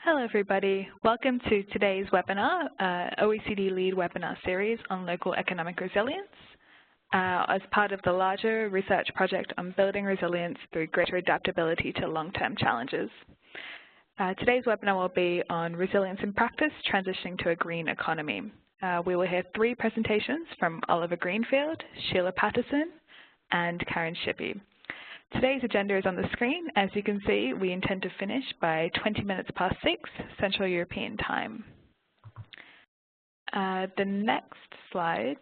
Hello everybody, welcome to today's webinar, OECD Lead Webinar Series on Local Economic Resilience as part of the larger research project on building resilience through greater adaptability to long-term challenges. Today's webinar will be on resilience in practice, transitioning to a green economy. We will hear 3 presentations from Oliver Greenfield, Sheila Patterson, and Karen Shippey. Today's agenda is on the screen. As you can see, we intend to finish by 20 minutes past 6 Central European Time. The next slide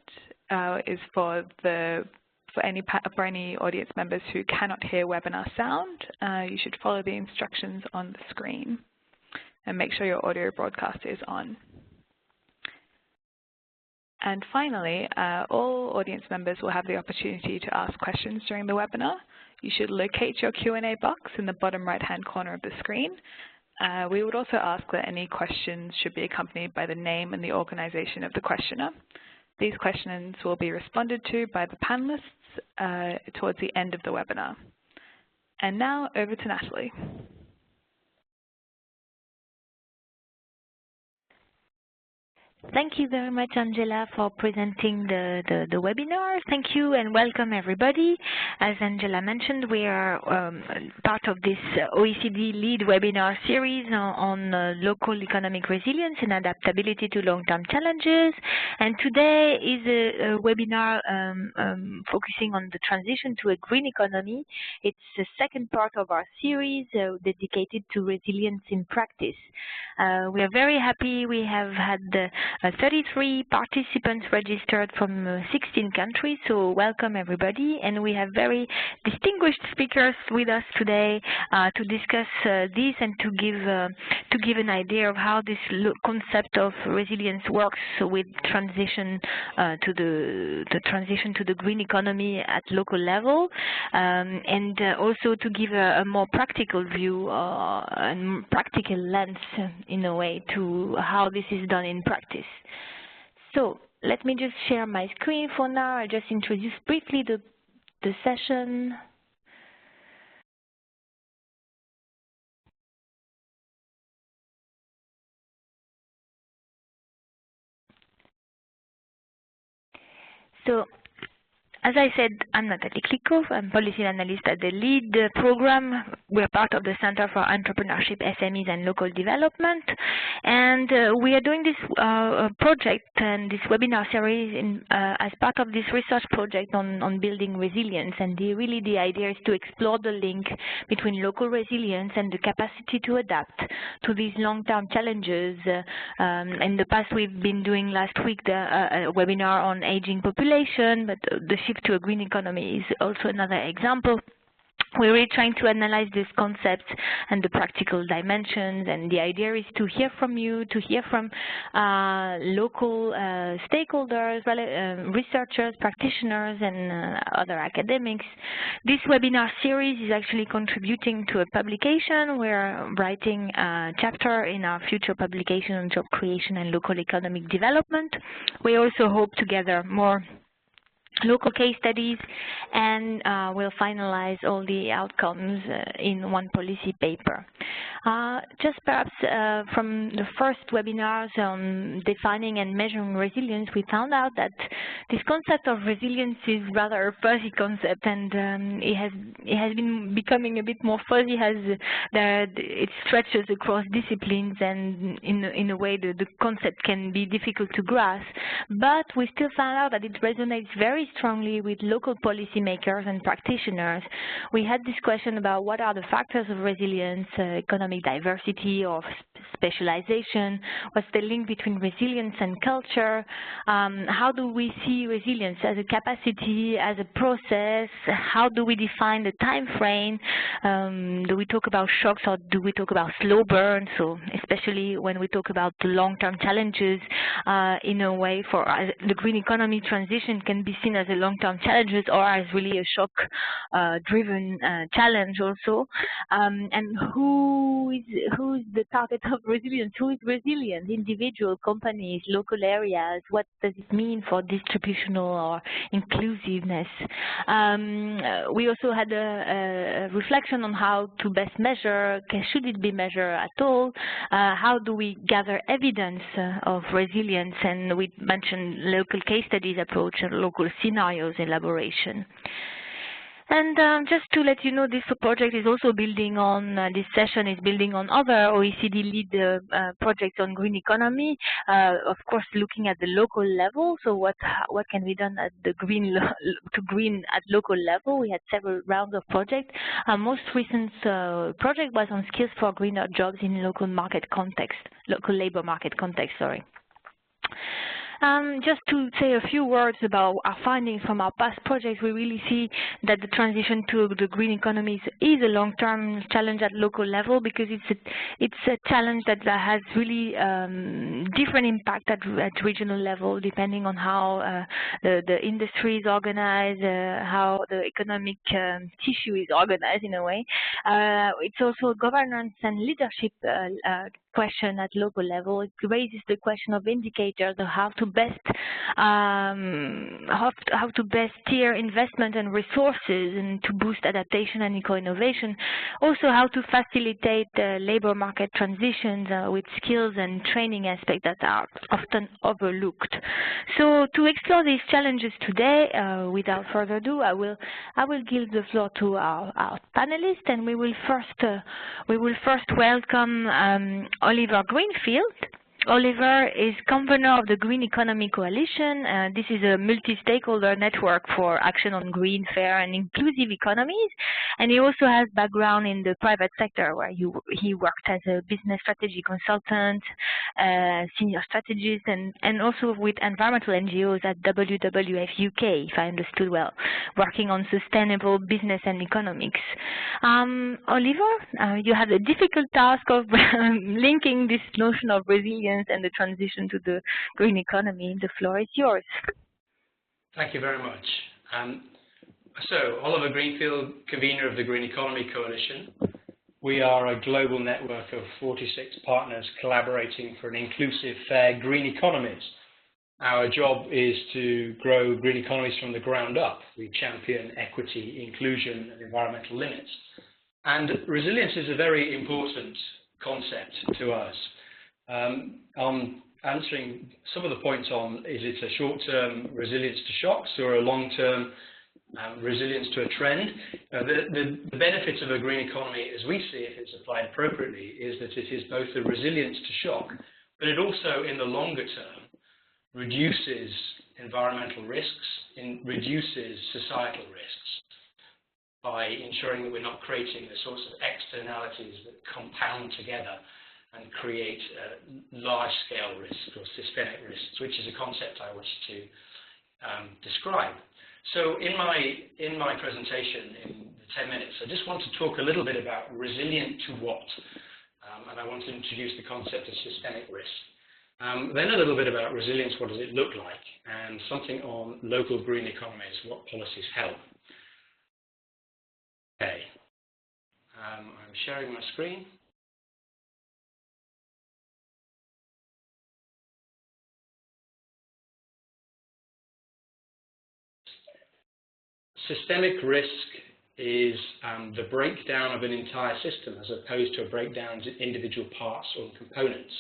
is for any audience members who cannot hear webinar sound. You should follow the instructions on the screen and make sure your audio broadcast is on. And finally, all audience members will have the opportunity to ask questions during the webinar. You should locate your Q&A box in the bottom right-hand corner of the screen. We would also ask that any questions should be accompanied by the name and the organization of the questioner. These questions will be responded to by the panelists towards the end of the webinar. And now over to Natalie. Thank you very much, Angela, for presenting the webinar. Thank you and welcome everybody. As Angela mentioned, we are part of this OECD Lead Webinar Series on local economic resilience and adaptability to long-term challenges. And today is a webinar focusing on the transition to a green economy. It's the second part of our series dedicated to resilience in practice. We are very happy. We have had 33 participants registered from 16 countries, so welcome everybody. And we have very distinguished speakers with us today to discuss this and to give an idea of how this concept of resilience works with transition to the transition to the green economy at local level, and also to give a more practical view and practical lens in a way to how this is done in practice. So let me just share my screen for now. I'll just introduce briefly the session. So, as I said, I'm Natalie Klikov. I'm policy analyst at the LEAD program. We're part of the Center for Entrepreneurship, SMEs, and Local Development. And we are doing this project and this webinar series as part of this research project on building resilience. And really the idea is to explore the link between local resilience and the capacity to adapt to these long-term challenges. In the past, we've been doing last week a webinar on aging population, but the shift to a green economy is also another example. We're really trying to analyze these concepts and the practical dimensions, and the idea is to hear from you, to hear from local stakeholders, researchers, practitioners, and other academics. This webinar series is actually contributing to a publication. We're writing a chapter in our future publication on job creation and local economic development. We also hope to gather more local case studies, and we'll finalize all the outcomes in one policy paper. Just perhaps from the first webinars on defining and measuring resilience, we found out that this concept of resilience is rather a fuzzy concept, and it has been becoming a bit more fuzzy as it stretches across disciplines, and in a way the concept can be difficult to grasp. But we still found out that it resonates very strongly with local policymakers and practitioners. We had this question about what are the factors of resilience, economic diversity or specialization, what's the link between resilience and culture, how do we see resilience as a capacity, as a process, how do we define the time frame, do we talk about shocks or do we talk about slow burn, so especially when we talk about the long-term challenges, in a way for the green economy transition can be seen as a long-term challenges or as really a shock-driven challenge also, and who is the target of resilience? Who is resilient? Individual, companies, local areas? What does it mean for distributional or inclusiveness? We also had a reflection on how to best measure. Should it be measured at all? How do we gather evidence of resilience? And we mentioned local case studies approach and local scenarios elaboration. And just to let you know, this project is also building on, this session is building on other OECD lead projects on green economy, of course looking at the local level, so what can be done at the green at local level. We had several rounds of projects. Our most recent project was on skills for greener jobs in local market context, local labor market context, sorry. Just to say a few words about our findings from our past projects, we really see that the transition to the green economies is a long-term challenge at local level, because it's a challenge that has really different impact at regional level, depending on how the industry is organized, how the economic tissue is organized in a way. It's also governance and leadership question at local level. It raises the question of indicators of how to best steer investment and resources and to boost adaptation and eco-innovation. Also, how to facilitate labor market transitions with skills and training aspects that are often overlooked. So, to explore these challenges today, without further ado, I will give the floor to our panelists, and we will first welcome Oliver Greenfield. Oliver is convener of the Green Economy Coalition. This is a multi-stakeholder network for action on green, fair, and inclusive economies. And he also has background in the private sector, where he worked as a business strategy consultant, senior strategist, and also with environmental NGOs at WWF UK, if I understood well, working on sustainable business and economics. Oliver, you have the difficult task of linking this notion of resilience and the transition to the green economy. The floor is yours. Thank you very much. So, Oliver Greenfield, convener of the Green Economy Coalition. We are a global network of 46 partners collaborating for an inclusive, fair green economies. Our job is to grow green economies from the ground up. We champion equity, inclusion, and environmental limits. And resilience is a very important concept to us. I'm answering some of the points on, is it a short-term resilience to shocks or a long-term resilience to a trend? The benefit of a green economy, as we see it, if it's applied appropriately, is that it is both a resilience to shock, but it also, in the longer term, reduces environmental risks, reduces societal risks by ensuring that we're not creating the sorts of externalities that compound together and create large-scale risks or systemic risks, which is a concept I wish to describe. So in my presentation, in the 10 minutes, I just want to talk a little bit about resilient to what, and I want to introduce the concept of systemic risk. Then a little bit about resilience, what does it look like, and something on local green economies, what policies help. Okay, I'm sharing my screen. Systemic risk is the breakdown of an entire system as opposed to a breakdown into individual parts or components.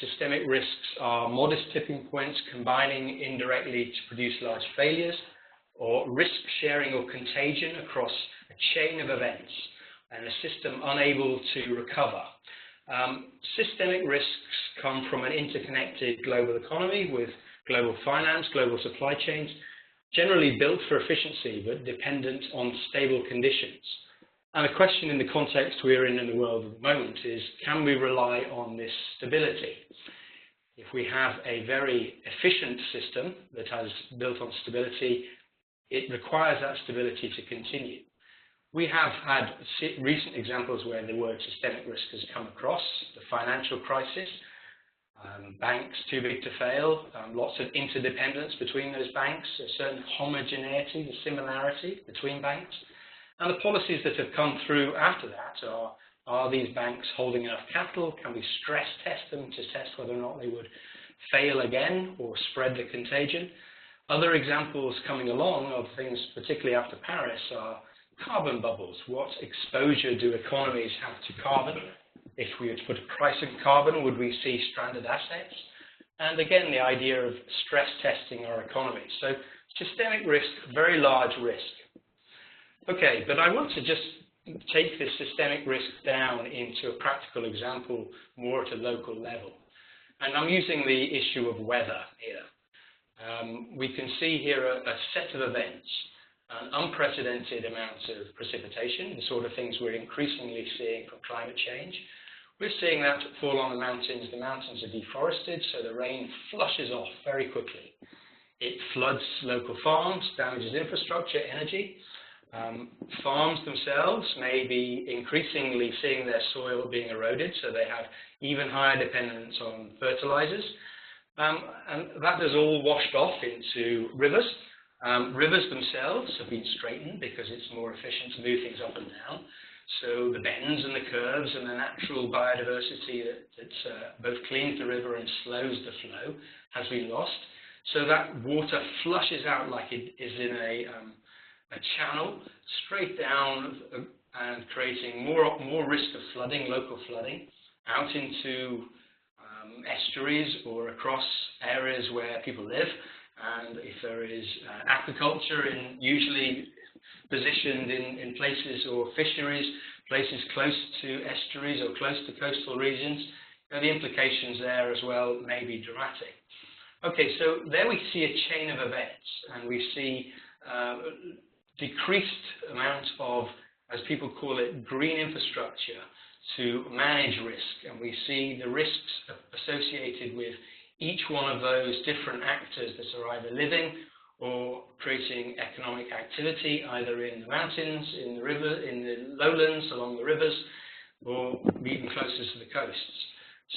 Systemic risks are modest tipping points combining indirectly to produce large failures, or risk sharing or contagion across a chain of events and a system unable to recover. Systemic risks come from an interconnected global economy with global finance, global supply chains, generally built for efficiency but dependent on stable conditions. And the question in the context we're in the world at the moment is, can we rely on this stability? If we have a very efficient system that has built on stability, it requires that stability to continue. We have had recent examples where the word systemic risk has come across, the financial crisis, banks too big to fail, lots of interdependence between those banks, a certain homogeneity, the similarity between banks. And the policies that have come through after that Are these banks holding enough capital? Can we stress test them to test whether or not they would fail again or spread the contagion? Other examples coming along of things, particularly after Paris, are carbon bubbles. What exposure do economies have to carbon? If we were to put a price on carbon, would we see stranded assets? And again, the idea of stress testing our economy. So systemic risk, very large risk. Okay, but I want to just take this systemic risk down into a practical example more at a local level. And I'm using the issue of weather here. We can see here a set of events, an unprecedented amount of precipitation, the sort of things we're increasingly seeing from climate change. We're seeing that fall on the mountains. The mountains are deforested, so the rain flushes off very quickly. It floods local farms, damages infrastructure, energy. Farms themselves may be increasingly seeing their soil being eroded, so they have even higher dependence on fertilizers. And that has all washed off into rivers. Rivers themselves have been straightened because it's more efficient to move things up and down. So the bends and the curves and the natural biodiversity that both cleans the river and slows the flow has been lost. So that water flushes out like it is in a channel straight down and creating more risk of flooding, local flooding, out into estuaries or across areas where people live. And if there is aquaculture usually positioned in places or fisheries, places close to estuaries or close to coastal regions, the implications there as well may be dramatic. Okay, so there we see a chain of events, and we see decreased amount of, as people call it, green infrastructure to manage risk, and we see the risks associated with each one of those different actors that are either living or creating economic activity, either in the mountains, in the river, in the lowlands, along the rivers, or even closer to the coasts.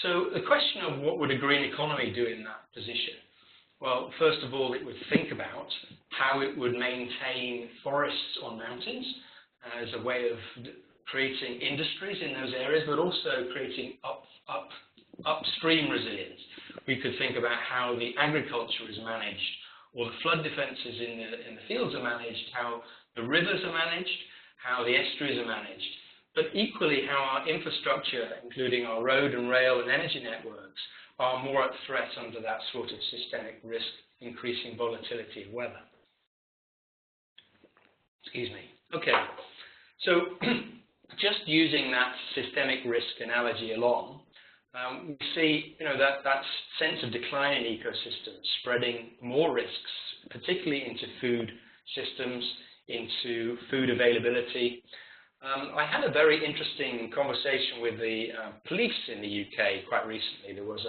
So the question of what would a green economy do in that position? Well, first of all, it would think about how it would maintain forests on mountains as a way of creating industries in those areas, but also creating upstream resilience. We could think about how the agriculture is managed, or the flood defences in the fields are managed, how the rivers are managed, how the estuaries are managed, but equally how our infrastructure, including our road and rail and energy networks, are more at threat under that sort of systemic risk, increasing volatility of weather. Excuse me. Okay, so just using that systemic risk analogy along, we see that sense of decline in ecosystems spreading more risks, particularly into food systems, into food availability. I had a very interesting conversation with the police in the UK quite recently. There was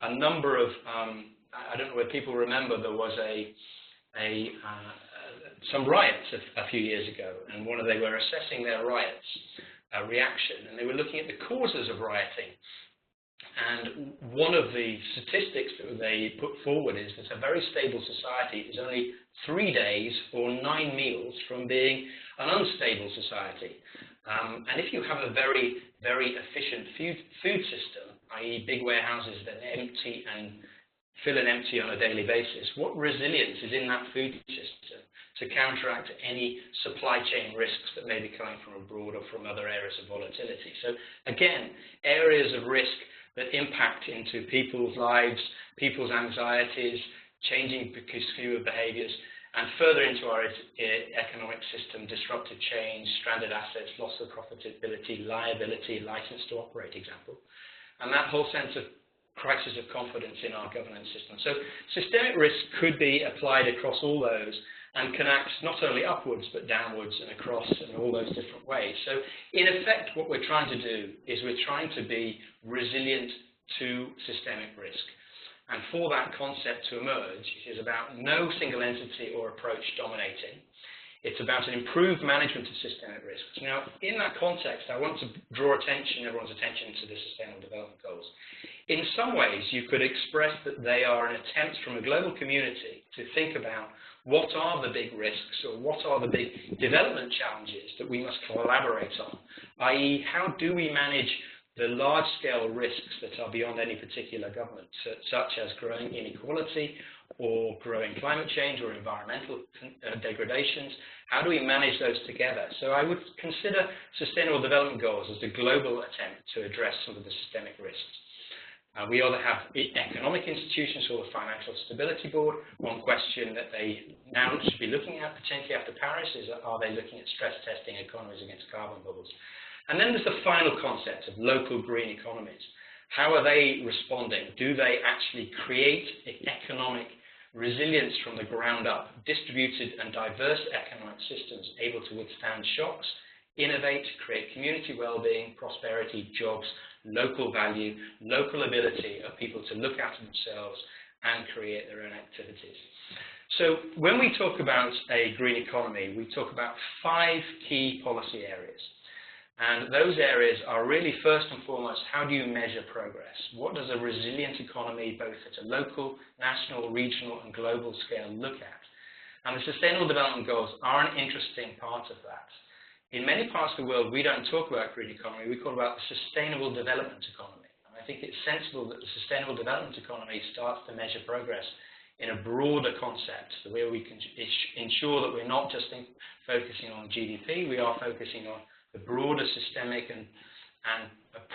a number of, I don't know whether people remember, there was some riots a few years ago, and they were assessing their riots reaction, and they were looking at the causes of rioting. And one of the statistics that they put forward is that a very stable society is only 3 days or 9 meals from being an unstable society. And if you have a very, very efficient food system, i.e. big warehouses that empty and fill and empty on a daily basis, what resilience is in that food system to counteract any supply chain risks that may be coming from abroad or from other areas of volatility? So again, areas of risk that impact into people's lives, people's anxieties, changing consumer behaviours, and further into our economic system, disruptive change, stranded assets, loss of profitability, liability, license to operate example, and that whole sense of crisis of confidence in our governance system. So systemic risk could be applied across all those and can act not only upwards but downwards and across in all those different ways. So in effect, what we're trying to do is we're trying to be resilient to systemic risk. And for that concept to emerge, it is about no single entity or approach dominating. It's about an improved management of systemic risks. Now, in that context, I want to draw everyone's attention to the Sustainable Development Goals. in some ways, you could express that they are an attempt from a global community to think about what are the big risks or what are the big development challenges that we must collaborate on, i.e., how do we manage the large-scale risks that are beyond any particular government, such as growing inequality or growing climate change or environmental degradations. How do we manage those together? So I would consider Sustainable Development Goals as a global attempt to address some of the systemic risks. We either have economic institutions or the Financial Stability Board. One question that they now should be looking at, potentially after Paris, is are they looking at stress testing economies against carbon bubbles? And then there's the final concept of local green economies. How are they responding? Do they actually create economic resilience from the ground up, distributed and diverse economic systems able to withstand shocks, innovate, create community well-being, prosperity, jobs, local value, local ability of people to look after themselves and create their own activities. So when we talk about a green economy, we talk about 5 key policy areas. And those areas are really, first and foremost, how do you measure progress? What does a resilient economy, both at a local, national, regional, and global scale, look at? And the Sustainable Development Goals are an interesting part of that. In many parts of the world, we don't talk about green economy, we talk about the sustainable development economy. And I think it's sensible that the sustainable development economy starts to measure progress in a broader concept, where we can ensure that we're not just focusing on GDP, we are focusing on the broader systemic and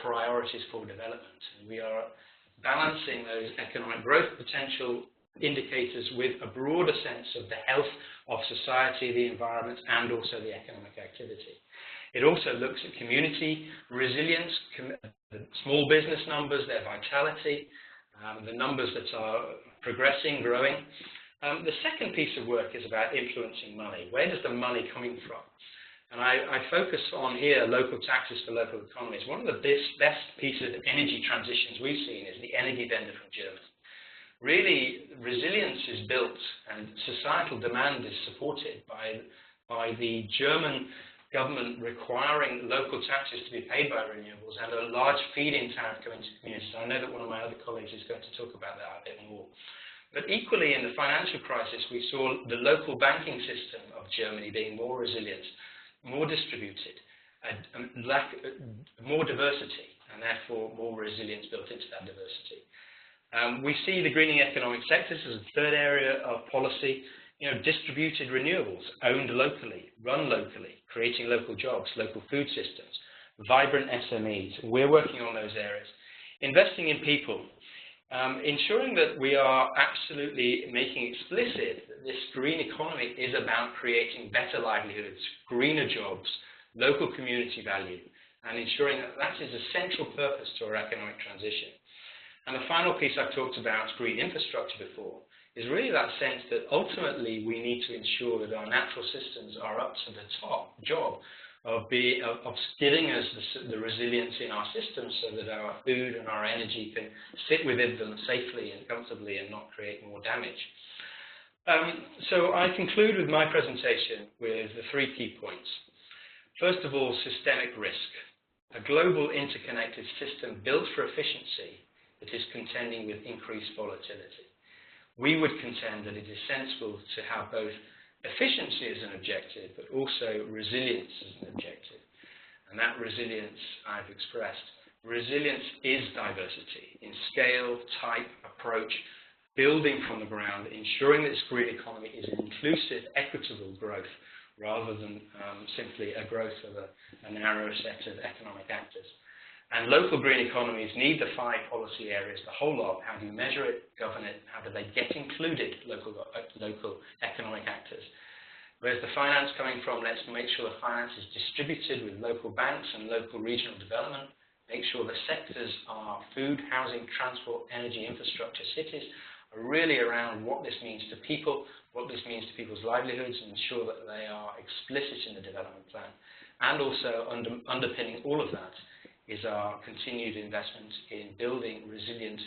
priorities for development. And we are balancing those economic growth potential indicators with a broader sense of the health of society, the environment, and also the economic activity. It also looks at community resilience, the small business numbers, their vitality, the numbers that are progressing, growing. The second piece of work is about influencing money. Where does the money coming from? And I focus on here local taxes for local economies. One of the best pieces of energy transitions we've seen is the Energiewende from Germany. Really, resilience is built and societal demand is supported by the German government requiring local taxes to be paid by renewables and a large feed-in tariff going to communities. I know that one of my other colleagues is going to talk about that a bit more. But equally, in the financial crisis, we saw the local banking system of Germany being more resilient, more distributed, more diversity, and therefore more resilience built into that diversity. We see the greening economic sectors as a third area of policy. Distributed renewables, owned locally, run locally, creating local jobs, local food systems, vibrant SMEs. We're working on those areas. Investing in people, ensuring that we are absolutely making explicit that this green economy is about creating better livelihoods, greener jobs, local community value, and ensuring that that is a central purpose to our economic transition. And the final piece I've talked about, green infrastructure before, is really that sense that ultimately we need to ensure that our natural systems are up to the top job of giving us the resilience in our systems so that our food and our energy can sit within them safely and comfortably and not create more damage. So I conclude with my presentation with the 3 key points. First of all, systemic risk, a global interconnected system built for efficiency that is contending with increased volatility. We would contend that it is sensible to have both efficiency as an objective, but also resilience as an objective. And that resilience I've expressed. Resilience is diversity in scale, type, approach, building from the ground, ensuring that this green economy is an inclusive, equitable growth rather than simply a growth of a narrow set of economic actors. And local green economies need the 5 policy areas, the whole lot. How do you measure it, govern it? How do they get included, local economic actors? Where's the finance coming from? Let's make sure the finance is distributed with local banks and local regional development. Make sure the sectors are food, housing, transport, energy, infrastructure, cities, are really around what this means to people, what this means to people's livelihoods, and ensure that they are explicit in the development plan. And also underpinning all of that is our continued investment in building resilient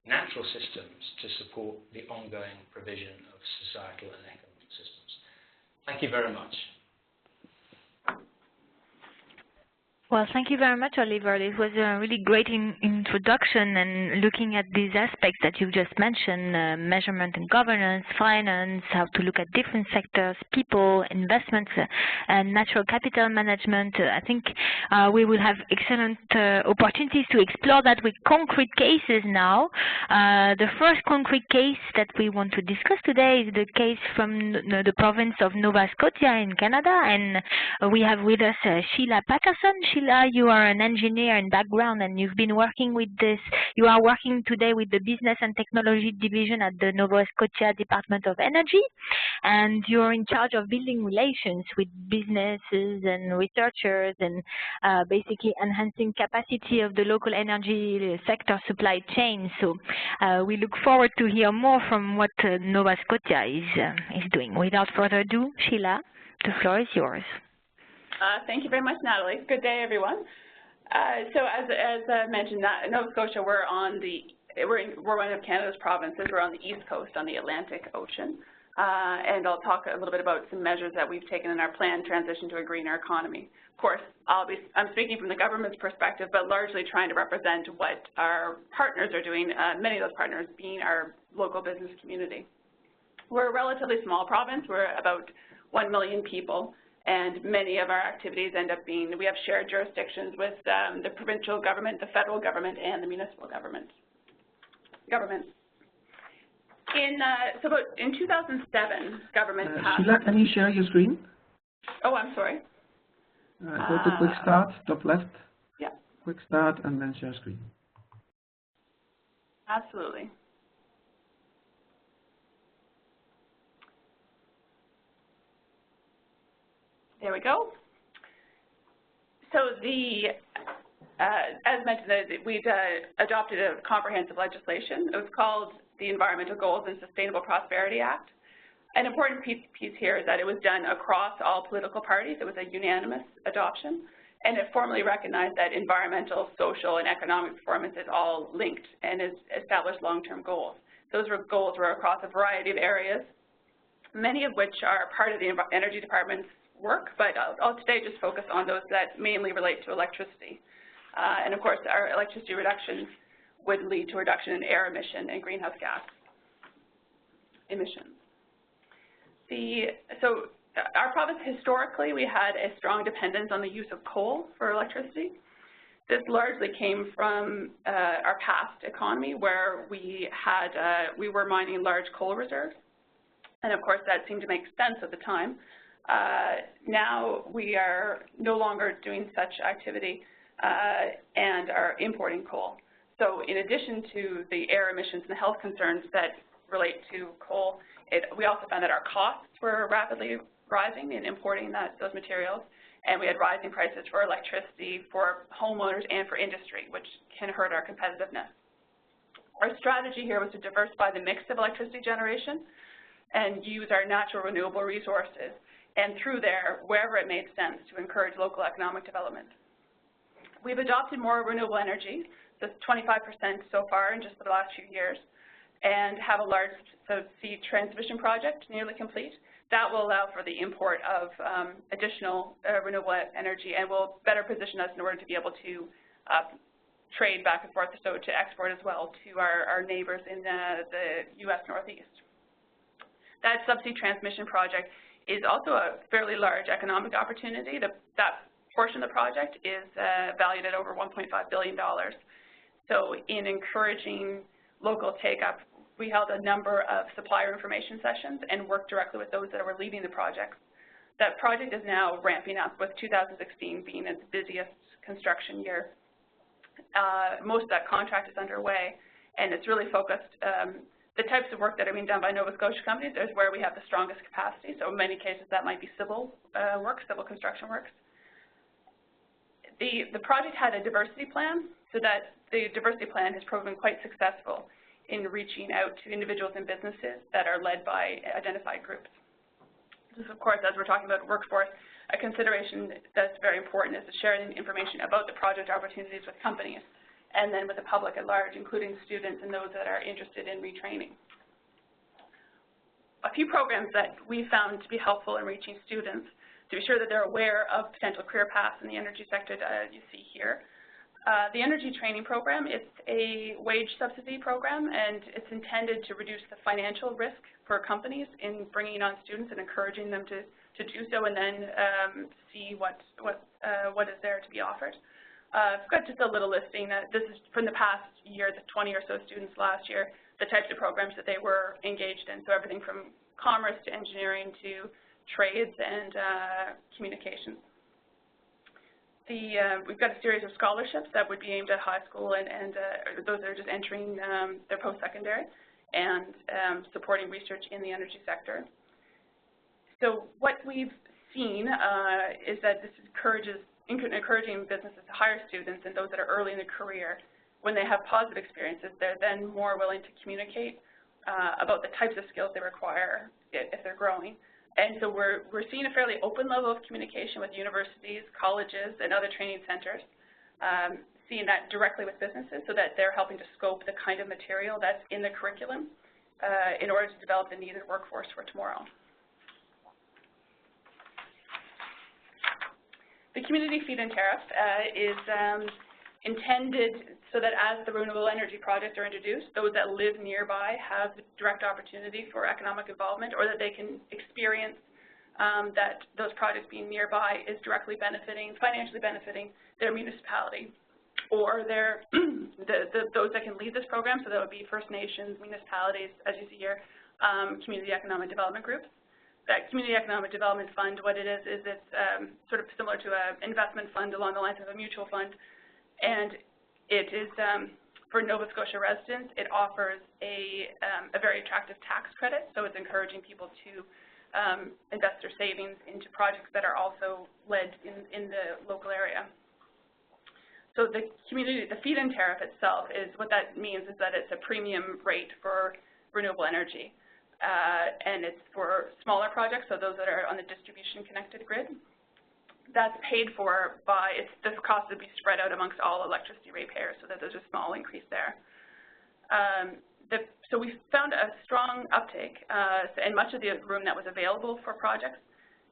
natural systems to support the ongoing provision of societal and economic systems. Thank you very much. Well, thank you very much, Oliver. It was a really great introduction and looking at these aspects that you just mentioned, measurement and governance, finance, how to look at different sectors, people, investments, and natural capital management. I think we will have excellent opportunities to explore that with concrete cases now. The first concrete case that we want to discuss today is the case from the province of Nova Scotia in Canada, and we have with us Sheila Patterson. Sheila, you are an engineer in background and you've been working with this. You are working today with the Business and Technology Division at the Nova Scotia Department of Energy, and you're in charge of building relations with businesses and researchers and basically enhancing capacity of the local energy sector supply chain. So we look forward to hear more from what Nova Scotia is doing. Without further ado, Sheila, the floor is yours. Thank you very much, Natalie. Good day, everyone. So as mentioned, Nova Scotia, we're one of Canada's provinces. We're on the east coast on the Atlantic Ocean. And I'll talk a little bit about some measures that we've taken in our planned transition to a greener economy. Of course, I'm speaking from the government's perspective, but largely trying to represent what our partners are doing, many of those partners being our local business community. We're a relatively small province. We're about 1 million people. And many of our activities end up being, we have shared jurisdictions with the provincial government, the federal government, and the municipal governments. In 2007, government passed. Sheila, can you share your screen? Oh, I'm sorry. Go to Quick Start, top left. Yeah. Quick Start, and then share screen. Absolutely. There we go. So as mentioned, we've adopted a comprehensive legislation. It was called the Environmental Goals and Sustainable Prosperity Act. An important piece here is that it was done across all political parties. It was a unanimous adoption, and it formally recognized that environmental, social, and economic performance is all linked and has established long-term goals. Those goals were across a variety of areas, many of which are part of the Energy Department's work, but I'll today just focus on those that mainly relate to electricity. And of course, our electricity reductions would lead to a reduction in air emission and greenhouse gas emissions. So our province, historically, we had a strong dependence on the use of coal for electricity. This largely came from our past economy, where we were mining large coal reserves. And of course, that seemed to make sense at the time. Now we are no longer doing such activity and are importing coal. So in addition to the air emissions and the health concerns that relate to coal, we also found that our costs were rapidly rising in importing those materials, and we had rising prices for electricity for homeowners and for industry, which can hurt our competitiveness. Our strategy here was to diversify the mix of electricity generation and use our natural renewable resources, and through there, wherever it made sense, to encourage local economic development. We've adopted more renewable energy, so 25% so far in just the last few years, and have a large sea transmission project nearly complete. That will allow for the import of additional renewable energy and will better position us in order to be able to trade back and forth, so to export as well to our neighbors in the U.S. Northeast. That subsea transmission project is also a fairly large economic opportunity. That portion of the project is valued at over $1.5 billion. So in encouraging local take-up, we held a number of supplier information sessions and worked directly with those that were leading the project. That project is now ramping up, with 2016 being its busiest construction year. Most of that contract is underway, and it's really focused. The types of work that are being done by Nova Scotia companies is where we have the strongest capacity. So in many cases, that might be civil work, civil construction works. The project had a diversity plan, so that the diversity plan has proven quite successful in reaching out to individuals and businesses that are led by identified groups. This, of course, as we're talking about workforce, a consideration that's very important is to share information about the project opportunities with companies, and then with the public at large, including students and those that are interested in retraining. A few programs that we found to be helpful in reaching students to be sure that they're aware of potential career paths in the energy sector that you see here. The energy training program, it's a wage subsidy program, and it's intended to reduce the financial risk for companies in bringing on students and encouraging them to do so, and then see what is there to be offered. I've got just a little listing. This is from the past year, the 20 or so students last year, the types of programs that they were engaged in, so everything from commerce to engineering to trades and communications. We've got a series of scholarships that would be aimed at high school and those that are just entering their post-secondary and supporting research in the energy sector. So what we've seen is that this encouraging businesses to hire students and those that are early in their career. When they have positive experiences, they're then more willing to communicate about the types of skills they require if they're growing. And so we're seeing a fairly open level of communication with universities, colleges, and other training centers, seeing that directly with businesses so that they're helping to scope the kind of material that's in the curriculum in order to develop the needed workforce for tomorrow. The community feed-in tariff is intended so that as the renewable energy projects are introduced, those that live nearby have direct opportunity for economic involvement, or that they can experience that those projects being nearby is directly financially benefiting their municipality, or those that can lead this program, so that would be First Nations, municipalities, as you see here, community economic development groups. That Community Economic Development Fund, what it is it's sort of similar to an investment fund along the lines of a mutual fund. And it is, for Nova Scotia residents, it offers a very attractive tax credit, so it's encouraging people to invest their savings into projects that are also led in the local area. So the feed-in tariff itself is, what that means is that it's a premium rate for renewable energy. And it's for smaller projects, so those that are on the distribution-connected grid. That's paid for by, this cost would be spread out amongst all electricity ratepayers, so that there's a small increase there. So we found a strong uptake, and much of the room that was available for projects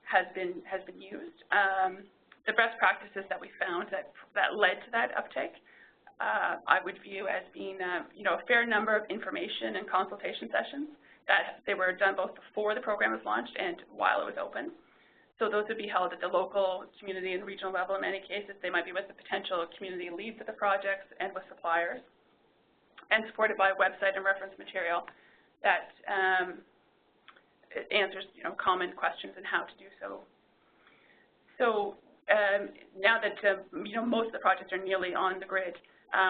has been used. The best practices that we found that led to that uptake, I would view as being a fair number of information and consultation sessions that they were done both before the program was launched and while it was open. So those would be held at the local, community, and regional level. In many cases, they might be with the potential community leads of the projects and with suppliers, and supported by a website and reference material that answers common questions and how to do so. So now that most of the projects are nearly on the grid,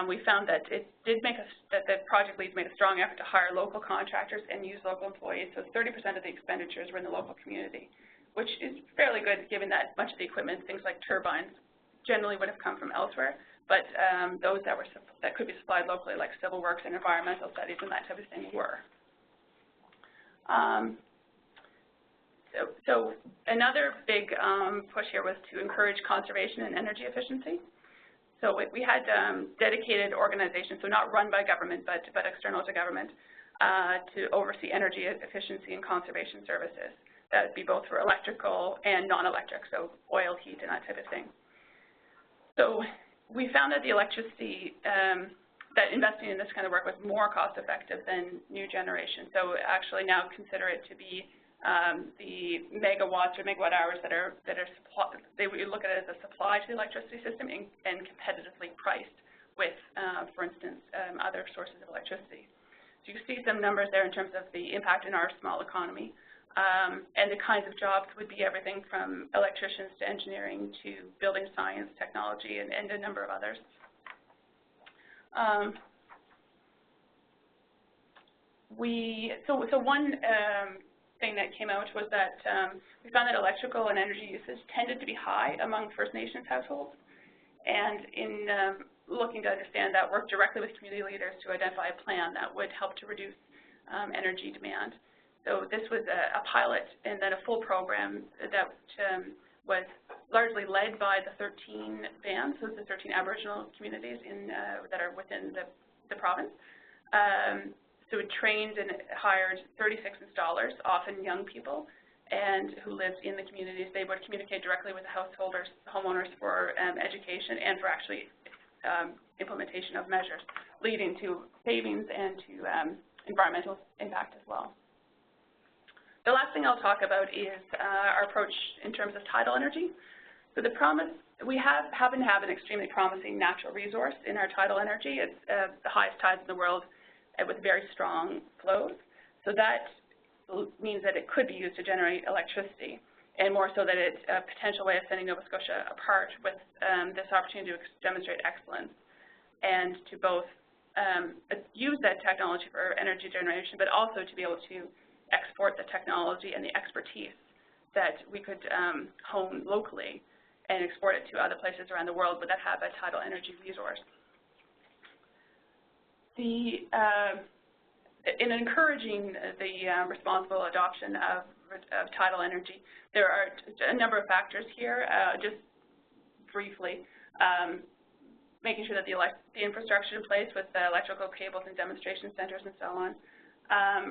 we found that it did that the project leads made a strong effort to hire local contractors and use local employees. So 30% of the expenditures were in the local community, which is fairly good given that much of the equipment, things like turbines, generally would have come from elsewhere. But those that could be supplied locally, like civil works and environmental studies and that type of thing, were. So another big push here was to encourage conservation and energy efficiency. So we had dedicated organizations, so not run by government, but external to government, to oversee energy efficiency and conservation services. That would be both for electrical and non-electric, so oil, heat, and that type of thing. So we found that the electricity, that investing in this kind of work was more cost-effective than new generation. So actually now consider it to be the megawatts or megawatt hours that are supplied. We look at it as a supply to the electricity system and competitively priced with, for instance, other sources of electricity. So you see some numbers there in terms of the impact in our small economy. And the kinds of jobs would be everything from electricians to engineering to building science, technology, and a number of others. So one thing that came out was that we found that electrical and energy usage tended to be high among First Nations households. And in looking to understand that, worked directly with community leaders to identify a plan that would help to reduce energy demand. So this was a pilot and then a full program that was largely led by the 13 bands, so the 13 Aboriginal communities that are within the province. So it trained and hired 36 installers, often young people, and who lived in the communities, they would communicate directly with the homeowners for education and for actually implementation of measures, leading to savings and to environmental impact as well. The last thing I'll talk about is our approach in terms of tidal energy. So the promise, we happen to have an extremely promising natural resource in our tidal energy. It's the highest tides in the world with very strong flows. So that means that it could be used to generate electricity, and more so that it's a potential way of setting Nova Scotia apart with this opportunity to demonstrate excellence and to both use that technology for energy generation, but also to be able to export the technology and the expertise that we could hone locally and export it to other places around the world that have a tidal energy resource. In encouraging the responsible adoption of tidal energy, there are a number of factors here. Just briefly, making sure that the infrastructure in place with the electrical cables and demonstration centers and so on.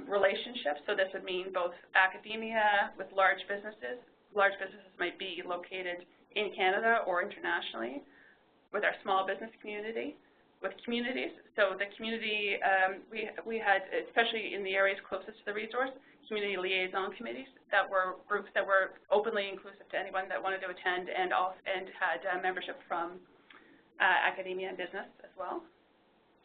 Relationships, so this would mean both academia with large businesses. Large businesses might be located in Canada or internationally, with our small business community, with communities. So the community, we had, especially in the areas closest to the resource, community liaison committees that were groups that were openly inclusive to anyone that wanted to attend, and had membership from academia and business as well.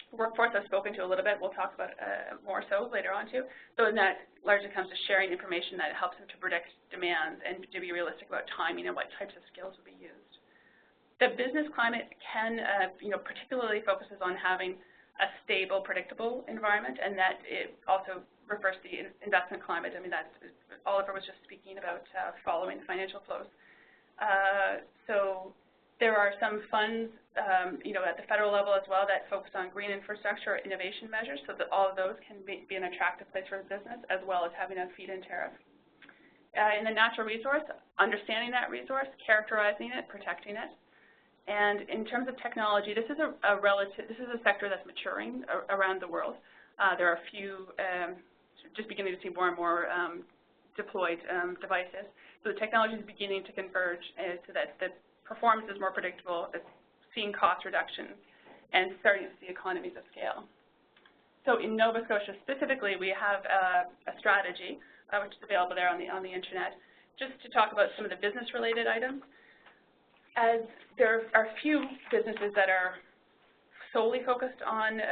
Workforce I've spoken to a little bit. We'll talk about more so later on too. So in that largely comes to sharing information that helps them to predict demand and to be realistic about timing and what types of skills will be used. The business climate can, particularly focuses on having a stable, predictable environment, and that it also refers to the investment climate. I mean, that's Oliver was just speaking about following financial flows. So there are some funds, at the federal level as well that focus on green infrastructure or innovation measures, so that all of those can be an attractive place for a business, as well as having a feed-in tariff. In the natural resource, understanding that resource, characterizing it, protecting it. And in terms of technology, this is a sector that's maturing around the world. There are a few, just beginning to see more and more deployed devices. So the technology is beginning to converge so that the performance is more predictable, it's seeing cost reductions, and starting to see economies of scale. So in Nova Scotia specifically, we have a strategy, which is available there on the internet, just to talk about some of the business-related items. As there are few businesses that are solely focused on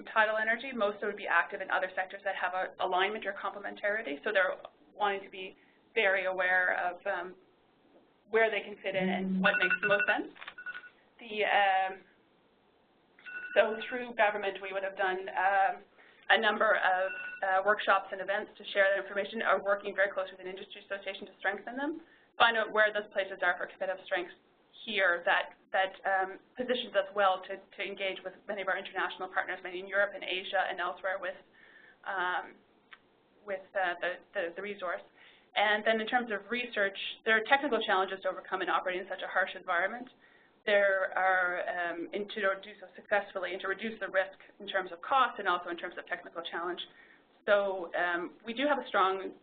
tidal energy, most would be active in other sectors that have a alignment or complementarity, so they're wanting to be very aware of where they can fit in and what makes the most sense. So through government, we would have done a number of workshops and events to share that information, or working very closely with an industry association to strengthen them, find out where those places are for competitive strengths here that positions us well to engage with many of our international partners, many in Europe and Asia and elsewhere with the resource. And then in terms of research, there are technical challenges to overcome in operating in such a harsh environment. There are, and to do so successfully and to reduce the risk in terms of cost and also in terms of technical challenge. So we do have a strong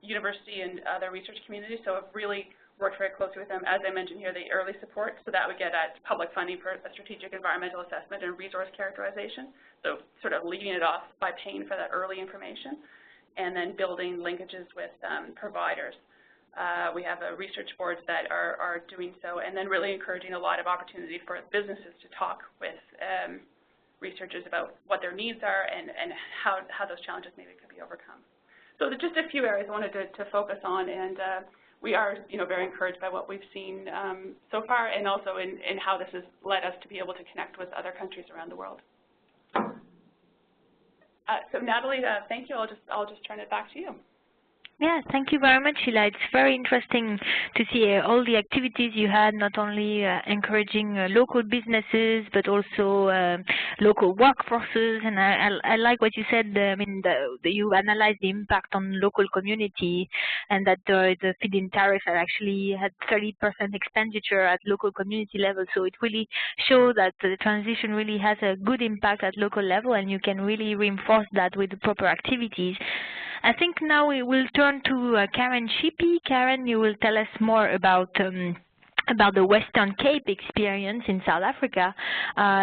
university and other research community, so I've really worked very closely with them. As I mentioned here, the early support, so that would get at public funding for a strategic environmental assessment and resource characterization, so sort of leading it off by paying for that early information, and then building linkages with providers. We have research boards that are doing so, and then really encouraging a lot of opportunity for businesses to talk with researchers about what their needs are and how those challenges maybe could be overcome. So just a few areas I wanted to focus on, and we are very encouraged by what we've seen so far, and also in how this has led us to be able to connect with other countries around the world. So Natalie, thank you. I'll just turn it back to you. Yeah, thank you very much, Sheila. It's very interesting to see all the activities you had, not only encouraging local businesses, but also local workforces. And I like what you said. I mean, you analyzed the impact on local community, and that the feed-in tariff actually had 30% expenditure at local community level. So it really shows that the transition really has a good impact at local level, and you can really reinforce that with the proper activities. I think now we will turn to Karen Shippey. Karen, you will tell us more about the Western Cape experience in South Africa.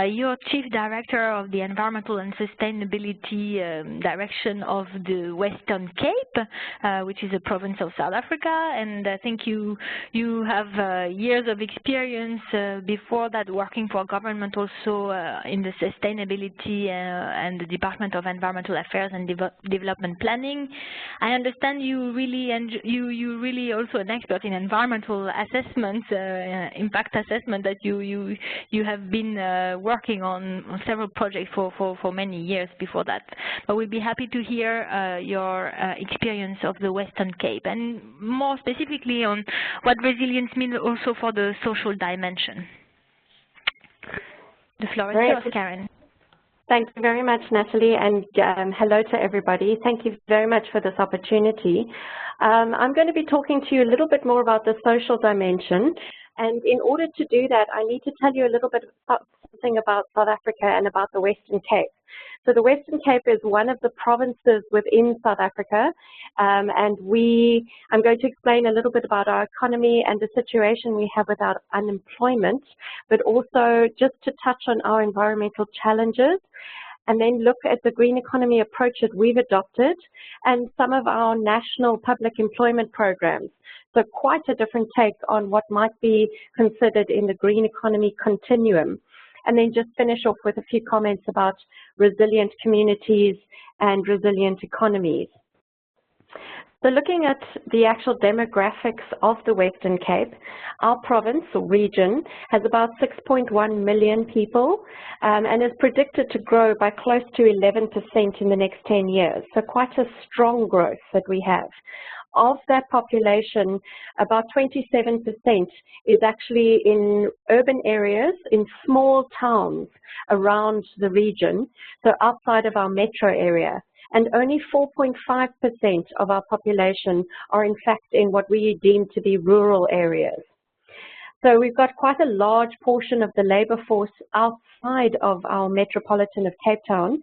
You're Chief Director of the Environmental and Sustainability Direction of the Western Cape, which is a province of South Africa, and I think you have years of experience before that working for government also in the sustainability and the Department of Environmental Affairs and Development Planning. I understand you really also an expert in environmental assessments, impact assessment, that you have been working on several projects for many years before that. But we'd be happy to hear your experience of the Western Cape, and more specifically on what resilience means also for the social dimension. The floor is yours, Karen. Thank you very much, Natalie, and hello to everybody. Thank you very much for this opportunity. I'm going to be talking to you a little bit more about the social dimension, and in order to do that, I need to tell you a little bit something about South Africa and about the Western Cape. So the Western Cape is one of the provinces within South Africa, and I'm going to explain a little bit about our economy and the situation we have with our unemployment, but also just to touch on our environmental challenges, and then look at the green economy approach that we've adopted and some of our national public employment programs. So quite a different take on what might be considered in the green economy continuum. And then just finish off with a few comments about resilient communities and resilient economies. So looking at the actual demographics of the Western Cape, our province or region has about 6.1 million people and is predicted to grow by close to 11% in the next 10 years. So quite a strong growth that we have. Of that population, about 27% is actually in urban areas, in small towns around the region, so outside of our metro area. And only 4.5% of our population are in fact in what we deem to be rural areas. So we've got quite a large portion of the labor force outside of our metropolitan of Cape Town,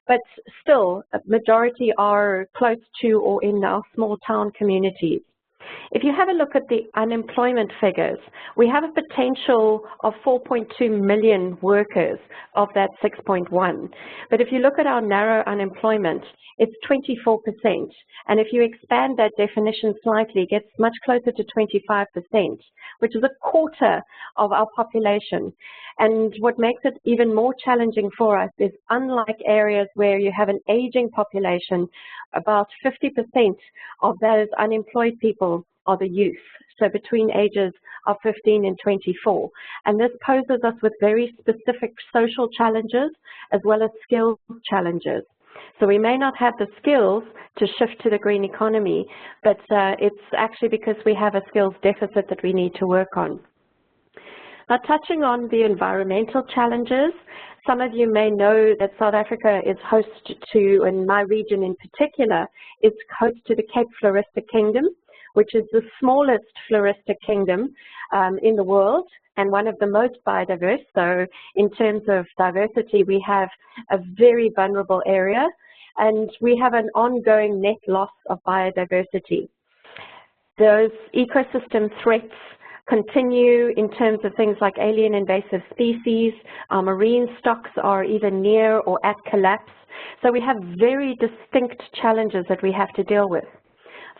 but still a majority are close to or in our small town communities. If you have a look at the unemployment figures, we have a potential of 4.2 million workers of that 6.1. But if you look at our narrow unemployment, it's 24%. And if you expand that definition slightly, it gets much closer to 25%, which is a quarter of our population. And what makes it even more challenging for us is, unlike areas where you have an aging population, about 50% of those unemployed people are the youth, so between ages of 15 and 24. And this poses us with very specific social challenges as well as skills challenges. So we may not have the skills to shift to the green economy, but it's actually because we have a skills deficit that we need to work on. Now, touching on the environmental challenges, some of you may know that South Africa is host to, and my region in particular, is host to the Cape Floristic Kingdom, which is the smallest floristic kingdom in the world and one of the most biodiverse. So in terms of diversity, we have a very vulnerable area, and we have an ongoing net loss of biodiversity. Those ecosystem threats continue in terms of things like alien invasive species. Our marine stocks are even near or at collapse. So we have very distinct challenges that we have to deal with.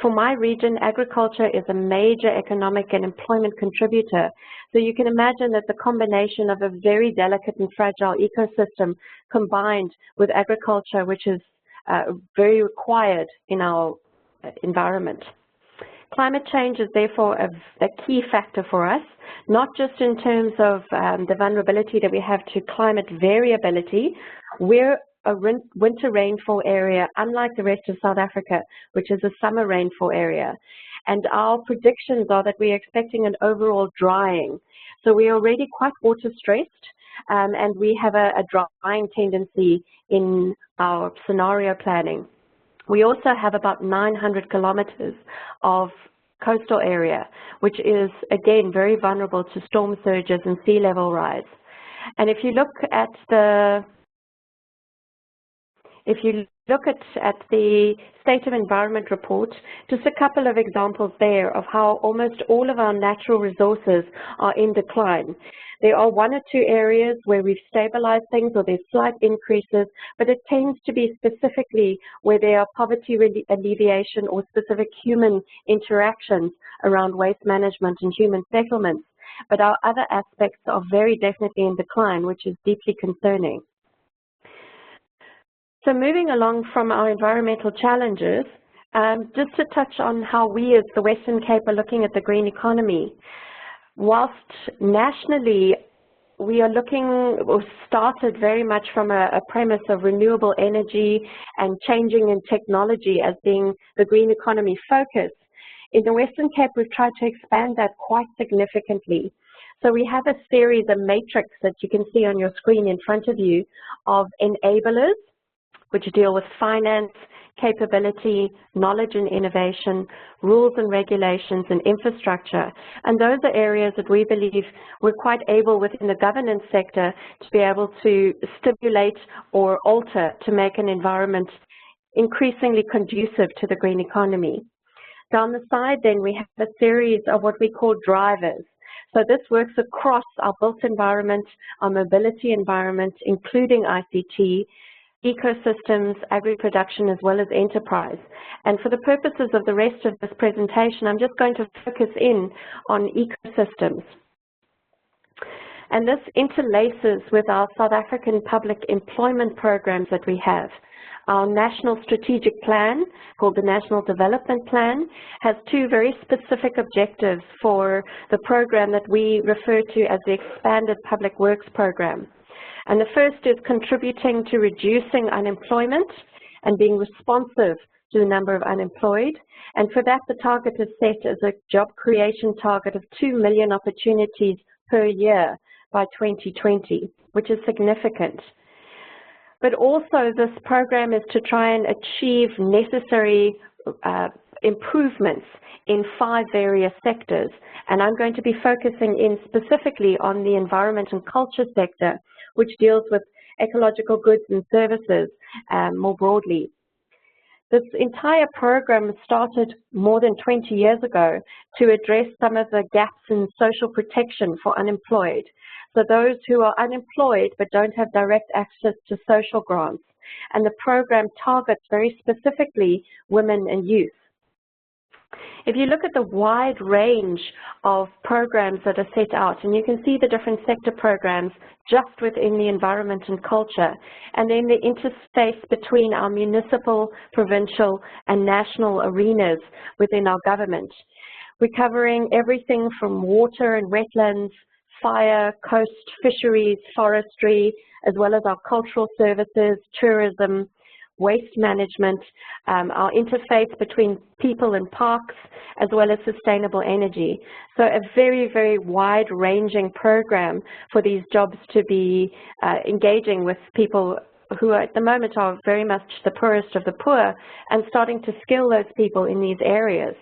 For my region, agriculture is a major economic and employment contributor. So you can imagine that the combination of a very delicate and fragile ecosystem combined with agriculture, which is very required in our environment. Climate change is therefore a key factor for us, not just in terms of the vulnerability that we have to climate variability. We're a winter rainfall area, unlike the rest of South Africa, which is a summer rainfall area. And our predictions are that we're expecting an overall drying. So we're already quite water stressed, and we have a drying tendency in our scenario planning. We also have about 900 kilometers of coastal area, which is, again, very vulnerable to storm surges and sea level rise. And if you look at the if you look at the State of Environment report, just a couple of examples there of how almost all of our natural resources are in decline. There are one or two areas where we've stabilized things or there's slight increases, but it tends to be specifically where there are poverty alleviation or specific human interactions around waste management and human settlements. But our other aspects are very definitely in decline, which is deeply concerning. So moving along from our environmental challenges, just to touch on how we as the Western Cape are looking at the green economy. Whilst nationally we are looking, or started very much from a premise of renewable energy and changing in technology as being the green economy focus, in the Western Cape we've tried to expand that quite significantly. So we have a series, a matrix that you can see on your screen in front of you of enablers, which deal with finance, capability, knowledge and innovation, rules and regulations, and infrastructure. And those are areas that we believe we're quite able within the governance sector to be able to stimulate or alter to make an environment increasingly conducive to the green economy. Down the side then we have a series of what we call drivers. So this works across our built environment, our mobility environment, including ICT, ecosystems, agri-production, as well as enterprise. And for the purposes of the rest of this presentation, I'm just going to focus in on ecosystems. And this interlaces with our South African public employment programs that we have. Our national strategic plan, called the National Development Plan, has two very specific objectives for the program that we refer to as the Expanded Public Works Program. And the first is contributing to reducing unemployment and being responsive to the number of unemployed. And for that, the target is set as a job creation target of 2 million opportunities per year by 2020, which is significant. But also this program is to try and achieve necessary improvements in 5 various sectors. And I'm going to be focusing in specifically on the environment and culture sector, which deals with ecological goods and services more broadly. This entire program started more than 20 years ago to address some of the gaps in social protection for unemployed. So those who are unemployed but don't have direct access to social grants. And the program targets very specifically women and youth. If you look at the wide range of programs that are set out, and you can see the different sector programs just within the environment and culture, and then the interface between our municipal, provincial, and national arenas within our government. We're covering everything from water and wetlands, fire, coast, fisheries, forestry, as well as our cultural services, tourism, waste management, our interface between people and parks, as well as sustainable energy. So a very, very wide-ranging program for these jobs to be engaging with people who at the moment are very much the poorest of the poor, and starting to skill those people in these areas.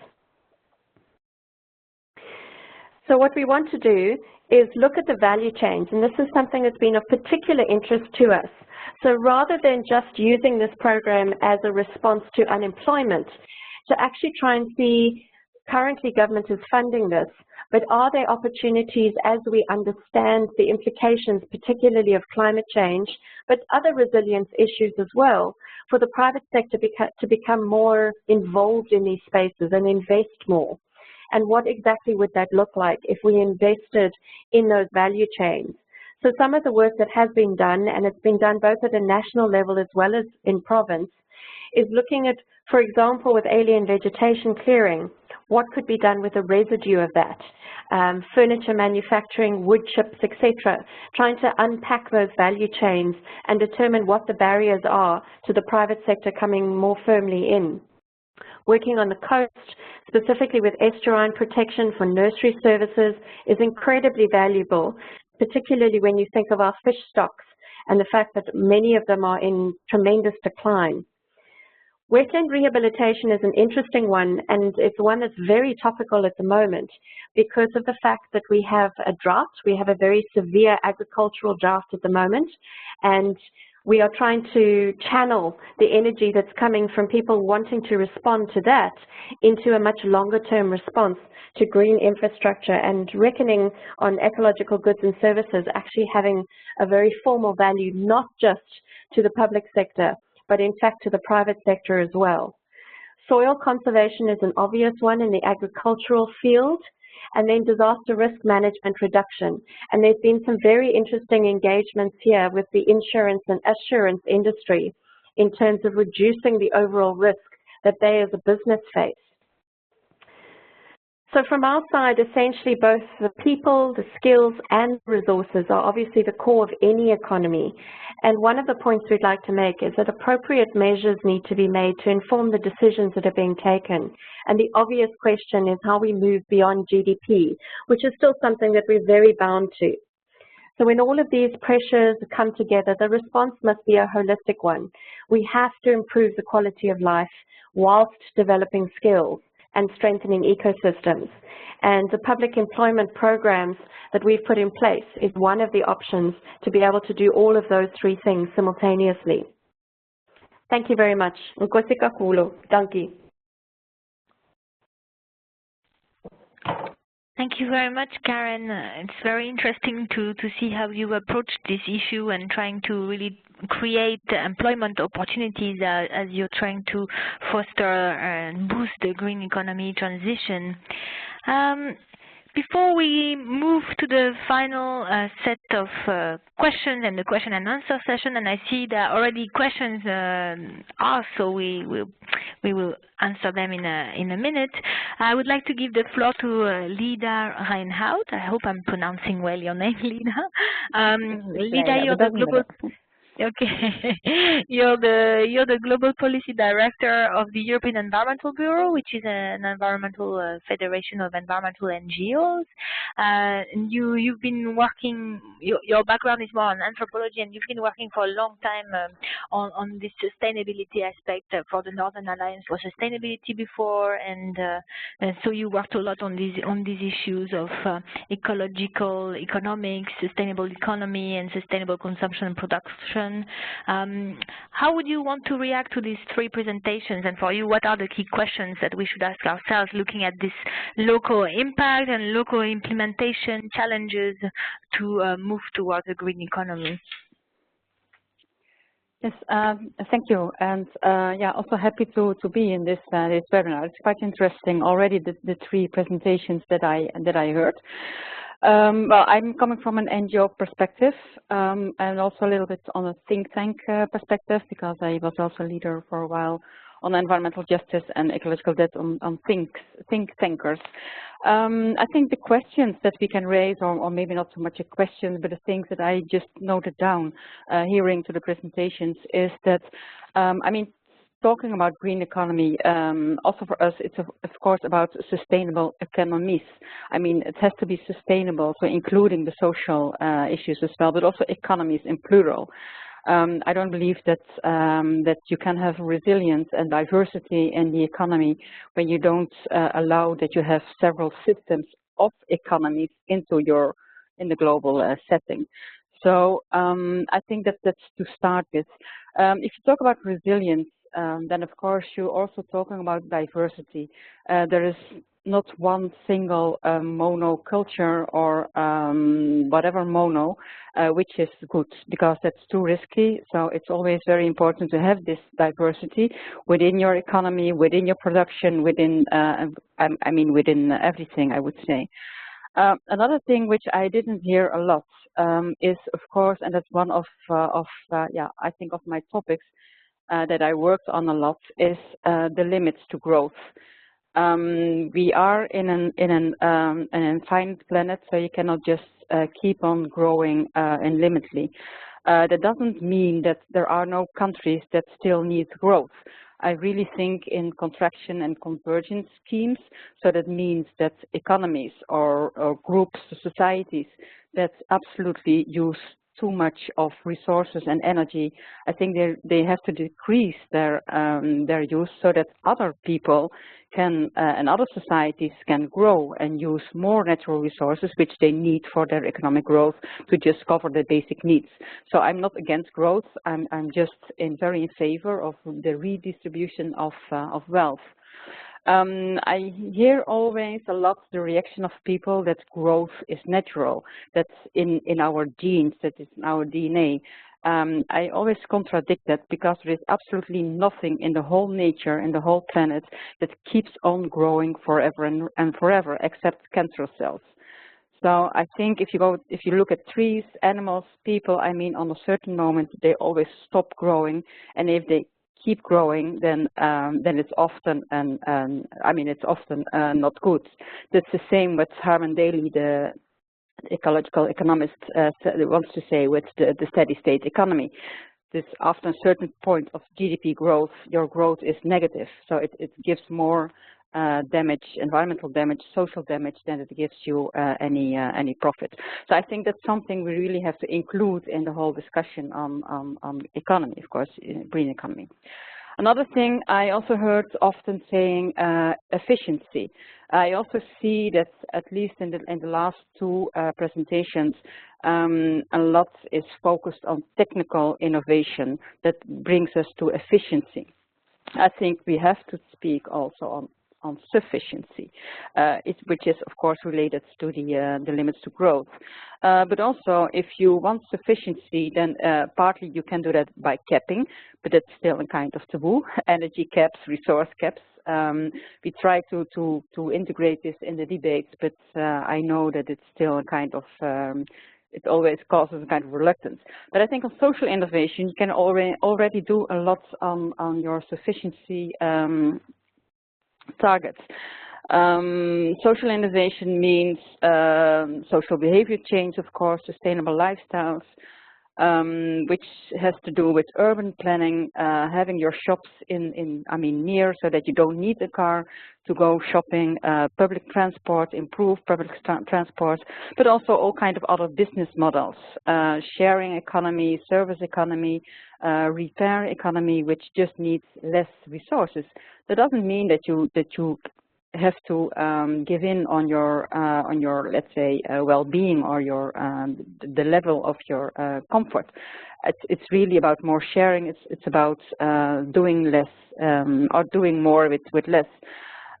So what we want to do is look at the value chains, and this is something that's been of particular interest to us. So rather than just using this program as a response to unemployment, to actually try and see, currently government is funding this, but are there opportunities as we understand the implications, particularly of climate change, but other resilience issues as well, for the private sector to become more involved in these spaces and invest more? And what exactly would that look like if we invested in those value chains? So some of the work that has been done, and it's been done both at a national level as well as in province, is looking at, for example, with alien vegetation clearing, what could be done with the residue of that? Furniture manufacturing, wood chips, etc. Trying to unpack those value chains and determine what the barriers are to the private sector coming more firmly in. Working on the coast, specifically with estuarine protection for nursery services, is incredibly valuable, particularly when you think of our fish stocks and the fact that many of them are in tremendous decline. Wetland rehabilitation is an interesting one, and it's one that's very topical at the moment because of the fact that we have a drought. We have a very severe agricultural drought at the moment, and we are trying to channel the energy that's coming from people wanting to respond to that into a much longer term response to green infrastructure and reckoning on ecological goods and services actually having a very formal value, not just to the public sector, but in fact to the private sector as well. Soil conservation is an obvious one in the agricultural field, and then disaster risk management reduction. And there's been some very interesting engagements here with the insurance and assurance industry in terms of reducing the overall risk that they as a business face. So from our side, essentially both the people, the skills and resources are obviously the core of any economy. And one of the points we'd like to make is that appropriate measures need to be made to inform the decisions that are being taken. And the obvious question is how we move beyond GDP, which is still something that we're very bound to. So when all of these pressures come together, the response must be a holistic one. We have to improve the quality of life whilst developing skills and strengthening ecosystems. And the public employment programs that we've put in place is one of the options to be able to do all of those three things simultaneously. Thank you very much. Nkosi kakhulu. Dankie. Thank you very much, Karen. It's very interesting to see how you approach this issue and trying to really create employment opportunities as you're trying to foster and boost the green economy transition. Before we move to the final set of questions and the question and answer session, and I see there are already questions asked, so we will answer them in a minute. I would like to give the floor to Lida Reinhout. I hope I'm pronouncing well your name, Lida. Lida, you're the global. Okay, you're the Global Policy Director of the European Environmental Bureau, which is an environmental federation of environmental NGOs. And you've been working. Your background is more on anthropology, and you've been working for a long time on this sustainability aspect for the Northern Alliance for Sustainability before, and so you worked a lot on these issues of ecological economics, sustainable economy, and sustainable consumption and production. How would you want to react to these three presentations? And for you, what are the key questions that we should ask ourselves looking at this local impact and local implementation challenges to move towards a green economy? Yes, thank you, and yeah, also happy to be in this webinar. It's quite interesting already the three presentations that I heard. Well, I'm coming from an NGO perspective and also a little bit on a think tank perspective, because I was also leader for a while on environmental justice and ecological debt on think tankers. I think the questions that we can raise, or maybe not so much a question, but the things that I just noted down hearing to the presentations is that, I mean, talking about green economy, also for us, it's of course about sustainable economies. I mean, it has to be sustainable, so including the social issues as well, but also economies in plural. I don't believe that that you can have resilience and diversity in the economy when you don't allow that you have several systems of economies in the global setting. So I think that's to start with. If you talk about resilience, then of course you're also talking about diversity. There is not one single monoculture or whatever mono, which is good, because that's too risky. So it's always very important to have this diversity within your economy, within your production, within, I mean, within everything, I would say. Another thing which I didn't hear a lot is, of course, and that's one of yeah, I think of my topics that I worked on a lot, is the limits to growth. We are in an infinite planet, so you cannot just keep on growing unlimitedly. That doesn't mean that there are no countries that still need growth. I really think in contraction and convergence schemes, so that means that economies or groups, societies that absolutely use too much of resources and energy, I think they have to decrease their use so that other people can and other societies can grow and use more natural resources which they need for their economic growth to just cover the basic needs. So I'm not against growth. I'm just very in favor of the redistribution of wealth. I hear always a lot the reaction of people that growth is natural, that's in our genes, that is in our DNA. I always contradict that because there is absolutely nothing in the whole nature, in the whole planet, that keeps on growing forever and forever, except cancer cells. So I think if you look at trees, animals, people, I mean, on a certain moment they always stop growing, and if they keep growing, then it's often not good. That's the same what Harman Daly, the ecological economist, wants to say with the steady state economy. This after a certain point of GDP growth, your growth is negative, so it gives more damage, environmental damage, social damage, than it gives you any profit. So I think that's something we really have to include in the whole discussion on economy, of course, green economy. Another thing I also heard often saying efficiency. I also see that at least in the last two presentations, a lot is focused on technical innovation that brings us to efficiency. I think we have to speak also on sufficiency, which is of course related to the limits to growth. But also, if you want sufficiency, then partly you can do that by capping, but that's still a kind of taboo. Energy caps, resource caps. We try to integrate this in the debates, but I know that it's still a kind of it always causes a kind of reluctance. But I think on social innovation, you can already do a lot on your sufficiency targets. Social innovation means social behavior change, of course, sustainable lifestyles, which has to do with urban planning, having your shops near, so that you don't need a car to go shopping, public transport, improve public transport, but also all kinds of other business models, sharing economy, service economy, repair economy, which just needs less resources. That doesn't mean that you have to give in on your let's say well-being or your the level of your comfort. It's really about more sharing. It's about doing less or doing more with less.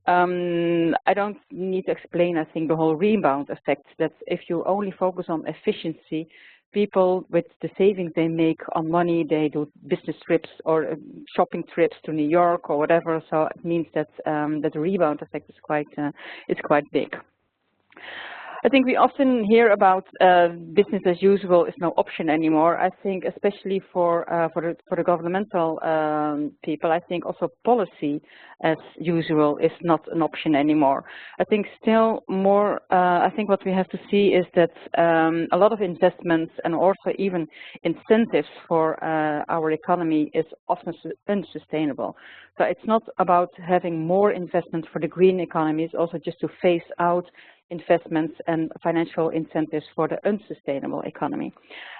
I don't need to explain, I think, the whole rebound effect, that if you only focus on efficiency, people with the savings they make on money, they do business trips or shopping trips to New York or whatever, so it means that that the rebound effect is quite big. I think we often hear about business as usual is no option anymore. I think especially for the governmental people, I think also policy as usual is not an option anymore. I think still more, I think what we have to see is that a lot of investments and also even incentives for our economy is often unsustainable. So it's not about having more investment for the green economy, it's also just to phase out investments and financial incentives for the unsustainable economy.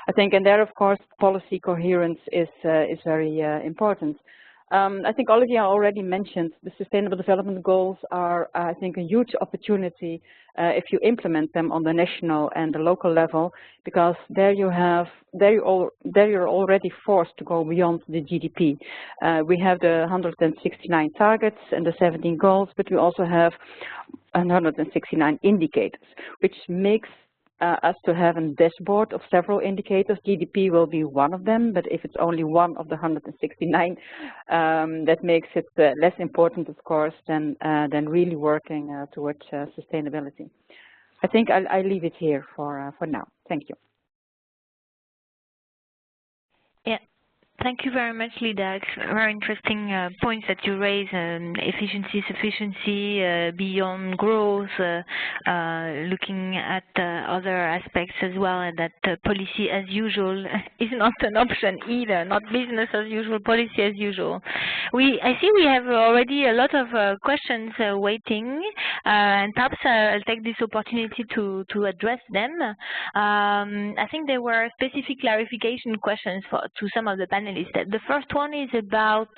I think, and there, of course, policy coherence is very important. I think Olivia already mentioned the Sustainable Development Goals are, I think, a huge opportunity if you implement them on the national and the local level, because there you're already forced to go beyond the GDP. We have the 169 targets and the 17 goals, but we also have 169 indicators, which makes us to have a dashboard of several indicators. GDP will be one of them, but if it's only one of the 169, that makes it less important, of course, than really working towards sustainability. I think I'll leave it here for now. Thank you. Yeah, Thank you very much, Lida. It's very interesting points that you raise, efficiency, sufficiency, beyond growth, looking at other aspects as well, and that policy as usual is not an option either, not business as usual, policy as usual. I see we have already a lot of questions waiting, and perhaps I'll take this opportunity to address them. I think there were specific clarification questions to some of the panelists. The first one is about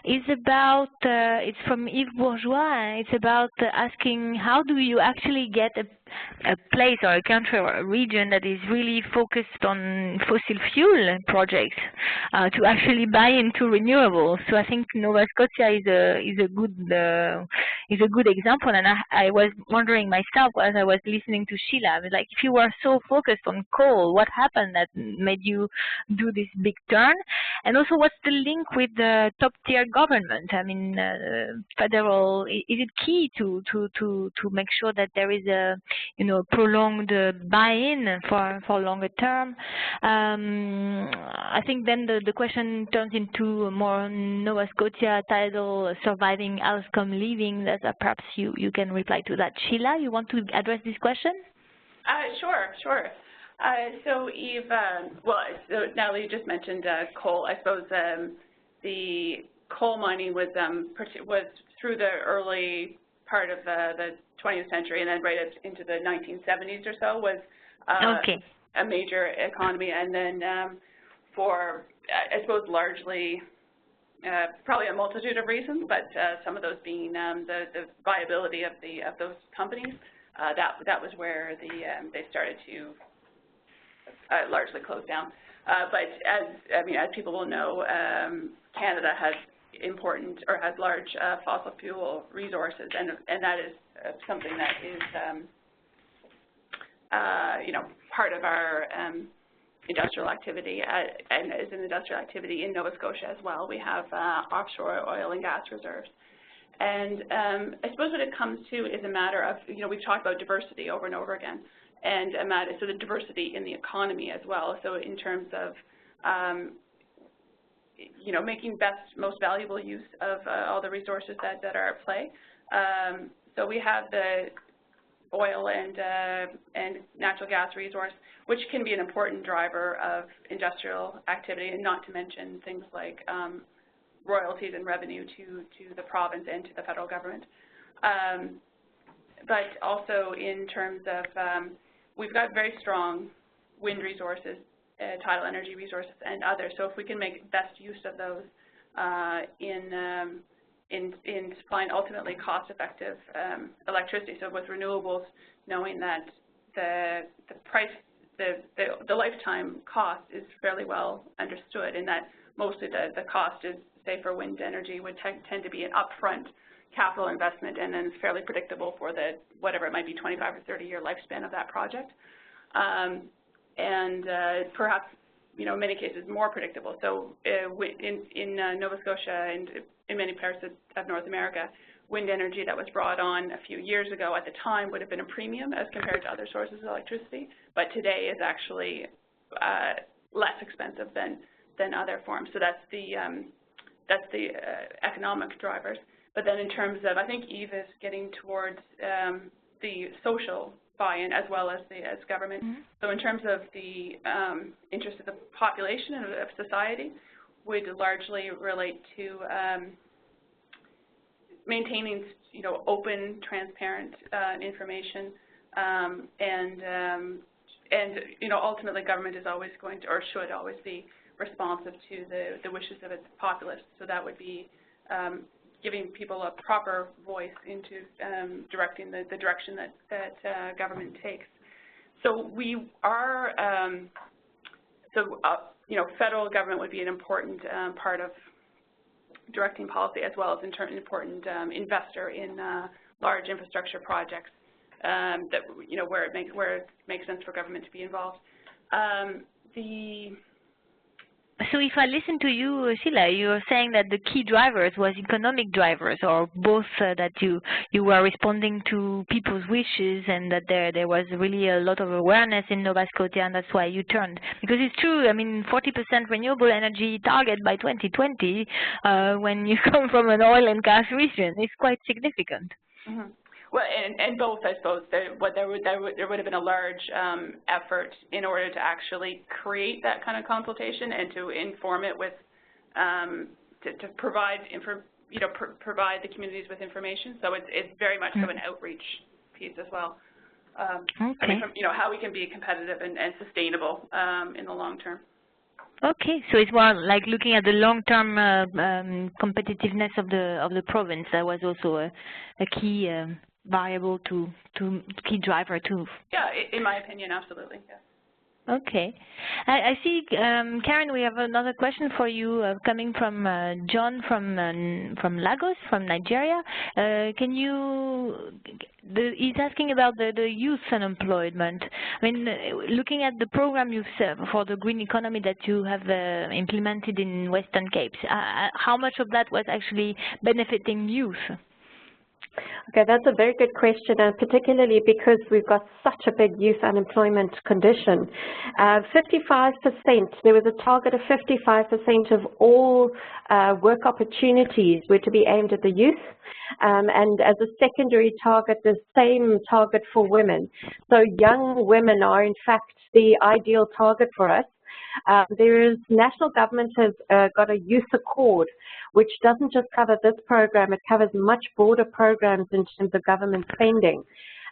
it's from Yves Bourgeois, and it's about asking how do you actually get a place or a country or a region that is really focused on fossil fuel projects to actually buy into renewables. So I think Nova Scotia is a good example, and I was wondering myself as I was listening to Sheila, I was like, if you were so focused on coal, what happened that made you do this big turn? And also, what's the link with the top-tier government? I mean, federal, is it key to make sure that there is a prolonged buy-in for longer term? I think then the question turns into more Nova Scotia tidal surviving, outcome leaving. That perhaps you can reply to that. Sheila, you want to address this question? Sure. So Eve, so Natalie just mentioned coal. I suppose the coal mining was through the early part of the 20th century, and then right into the 1970s or so was a major economy, and then for I suppose largely probably a multitude of reasons, but some of those being the viability of those companies. That was where they started to largely close down. But as people will know, Canada has large fossil fuel resources, and that is something that is part of our industrial activity, and is an industrial activity in Nova Scotia as well. We have offshore oil and gas reserves. And I suppose what it comes to is a matter of, we've talked about diversity over and over again, and so the diversity in the economy as well. So in terms of, making most valuable use of all the resources that are at play. So we have the oil and natural gas resource, which can be an important driver of industrial activity, and not to mention things like royalties and revenue to the province and to the federal government. But also in terms of, we've got very strong wind resources, tidal energy resources, and others. So if we can make best use of those in supplying ultimately cost-effective electricity. So with renewables, knowing that the price, the lifetime cost is fairly well understood, and that mostly the cost is, say, for wind energy would tend to be an upfront capital investment, and then fairly predictable for the whatever it might be, 25 or 30-year lifespan of that project, and perhaps in many cases more predictable. So in Nova Scotia and in many parts of North America, wind energy that was brought on a few years ago at the time would have been a premium as compared to other sources of electricity, but today is actually less expensive than other forms. So that's the economic drivers. But then in terms of, I think Eve is getting towards the social buy-in as well as government. Mm-hmm. So in terms of the interest of the population and of society, would largely relate to maintaining, open, transparent information, and ultimately government is always going to, or should always be, responsive to the wishes of its populace. So that would be giving people a proper voice into directing the direction that government takes. So we are, federal government would be an important part of directing policy, as well as an important investor in large infrastructure projects that where it makes sense for government to be involved. So if I listen to you, Sheila, you're saying that the key drivers was economic drivers, or both, that you were responding to people's wishes, and that there was really a lot of awareness in Nova Scotia, and that's why you turned. Because it's true, I mean, 40% renewable energy target by 2020, when you come from an oil and gas region, is quite significant. Mm-hmm. Well, and both, I suppose. There would have been a large effort in order to actually create that kind of consultation and to inform it with, to provide provide the communities with information. So it's very much so an outreach piece as well. Okay. From, how we can be competitive and sustainable in the long term. Okay, so it's more like looking at the long-term competitiveness of the province. That was also a key variable key driver too. Yeah, in my opinion, absolutely. Yeah. Okay. I see, Karen, we have another question for you coming from John from Lagos, from Nigeria. He's asking about the youth unemployment. I mean, looking at the program you've set for the green economy that you have implemented in Western Cape, how much of that was actually benefiting youth? Okay, that's a very good question, particularly because we've got such a big youth unemployment condition. 55%, there was a target of 55% of all work opportunities were to be aimed at the youth, and as a secondary target, the same target for women. So young women are in fact the ideal target for us. National government has got a youth accord, which doesn't just cover this program, it covers much broader programs in terms of government spending.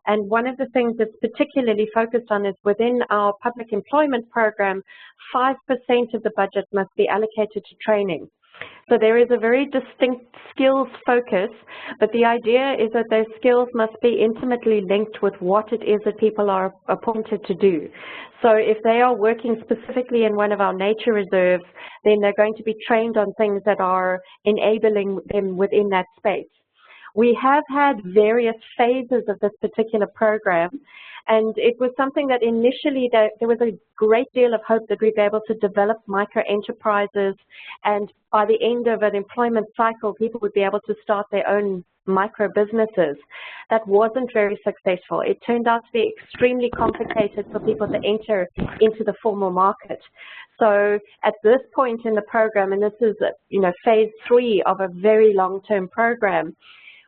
And one of the things that's particularly focused on is within our public employment program, 5% of the budget must be allocated to training. So there is a very distinct skills focus, but the idea is that those skills must be intimately linked with what it is that people are appointed to do. So if they are working specifically in one of our nature reserves, then they're going to be trained on things that are enabling them within that space. We have had various phases of this particular program, and it was something that initially there was a great deal of hope that we'd be able to develop micro-enterprises, and by the end of an employment cycle, people would be able to start their own micro-businesses. That wasn't very successful. It turned out to be extremely complicated for people to enter into the formal market. So at this point in the program, and this is phase 3 of a very long-term program,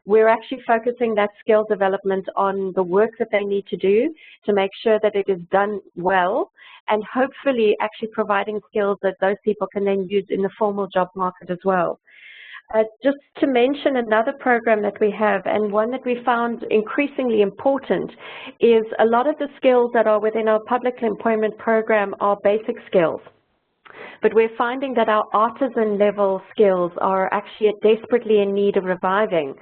we're actually focusing that skill development on the work that they need to do to make sure that it is done well, and hopefully actually providing skills that those people can then use in the formal job market as well. Just to mention another program that we have, and one that we found increasingly important, is a lot of the skills that are within our public employment program are basic skills. But we're finding that our artisan level skills are actually desperately in need of reviving.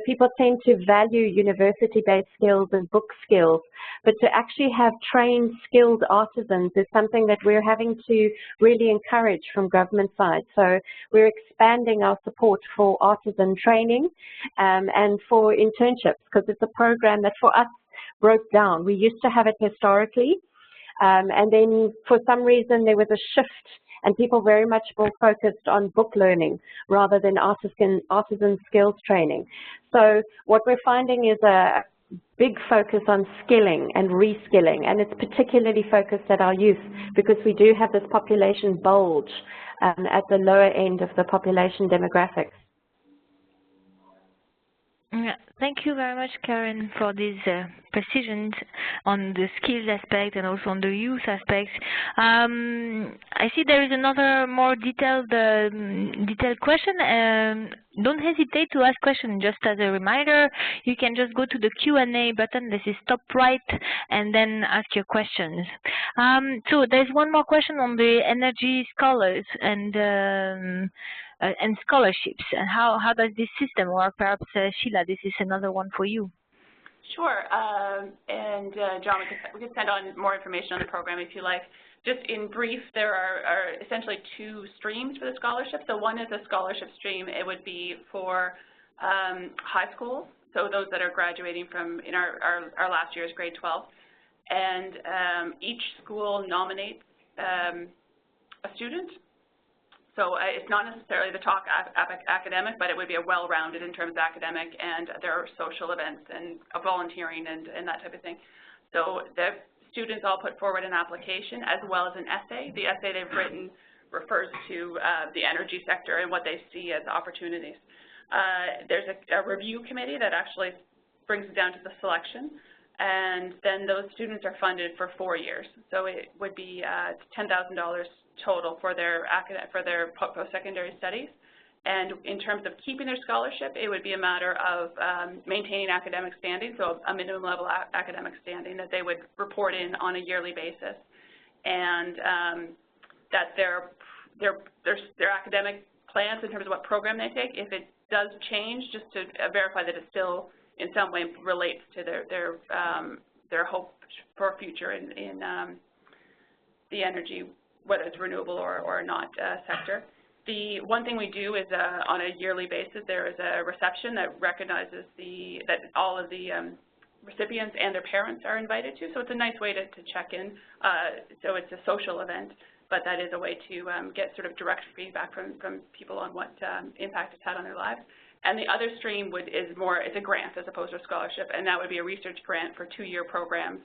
People tend to value university-based skills and book skills, but to actually have trained, skilled artisans is something that we're having to really encourage from government side. So we're expanding our support for artisan training and for internships, because it's a program that for us broke down. We used to have it historically, and then for some reason there was a shift, and people very much more focused on book learning rather than artisan skills training. So what we're finding is a big focus on skilling and reskilling, and it's particularly focused at our youth because we do have this population bulge at the lower end of the population demographics. Yeah, thank you very much, Karen, for these precisions on the skills aspect and also on the youth aspects. I see there is another more detailed question. Don't hesitate to ask questions. Just as a reminder, you can just go to the Q&A button. This is top right, and then ask your questions. So there's one more question on the energy scholars and scholarships, and how does this system work? Perhaps Sheila, this is another one for you. Sure, and John, we can send on more information on the program if you like. Just in brief, there are essentially 2 streams for the scholarship. So one is a scholarship stream. It would be for high schools, so those that are graduating from in our last year's grade 12, and each school nominates a student So it's not necessarily the top academic, but it would be a well-rounded in terms of academic and their social events and volunteering and that type of thing. So the students all put forward an application as well as an essay. The essay they've written refers to the energy sector and what they see as opportunities. There's a review committee that actually brings it down to the selection, and then those students are funded for 4 years. So it would be $10,000 total for their post-secondary studies. And in terms of keeping their scholarship, it would be a matter of maintaining academic standing, so a minimum level academic standing that they would report in on a yearly basis, and that their academic plans in terms of what program they take, if it does change, just to verify that it still in some way relates to their hope for a future in the energy, whether it's renewable or not sector. The one thing we do is on a yearly basis, there is a reception that recognizes that all of the recipients and their parents are invited to. So it's a nice way to check in. So it's a social event, but that is a way to get sort of direct feedback from people on what impact it's had on their lives. And the other stream it's a grant as opposed to a scholarship, and that would be a research grant for 2-year programs,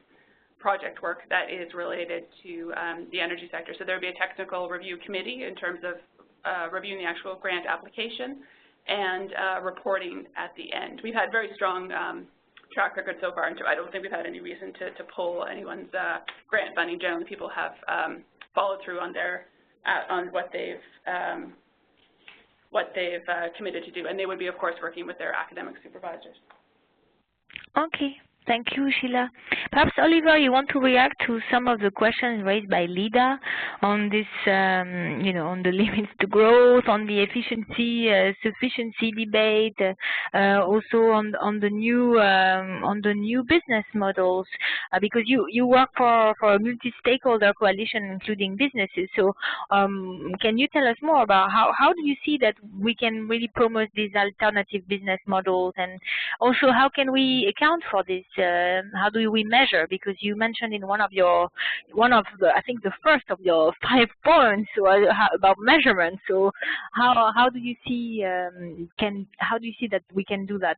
project work that is related to the energy sector. So there would be a technical review committee in terms of reviewing the actual grant application and reporting at the end. We've had very strong track record so far, and I don't think we've had any reason to pull anyone's grant funding. Generally, people have followed through on what they've committed to do, and they would be, of course, working with their academic supervisors. Okay. Thank you, Sheila. Perhaps, Oliver, you want to react to some of the questions raised by Lida on this, on the limits to growth, on the efficiency, sufficiency debate, also on the new business models, because you work for a multi-stakeholder coalition, including businesses. So, can you tell us more about how do you see that we can really promote these alternative business models, and also how can we account for this? How do we measure? Because you mentioned in I think the first of your 5 points was about measurement. So how do you see that we can do that?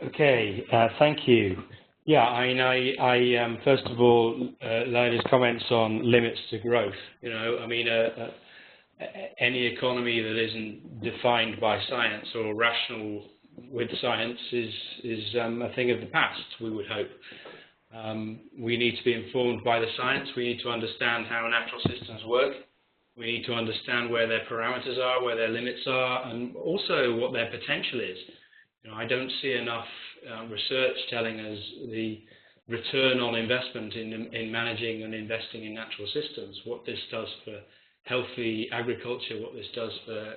Okay, thank you. Yeah, I mean, I first of all, Lida's comments on limits to growth. I mean, any economy that isn't defined by science or rational with science is a thing of the past, we would hope. We need to be informed by the science. We need to understand how natural systems work. We need to understand where their parameters are, where their limits are, and also what their potential is. I don't see enough research telling us the return on investment in managing and investing in natural systems, what this does for healthy agriculture, what this does for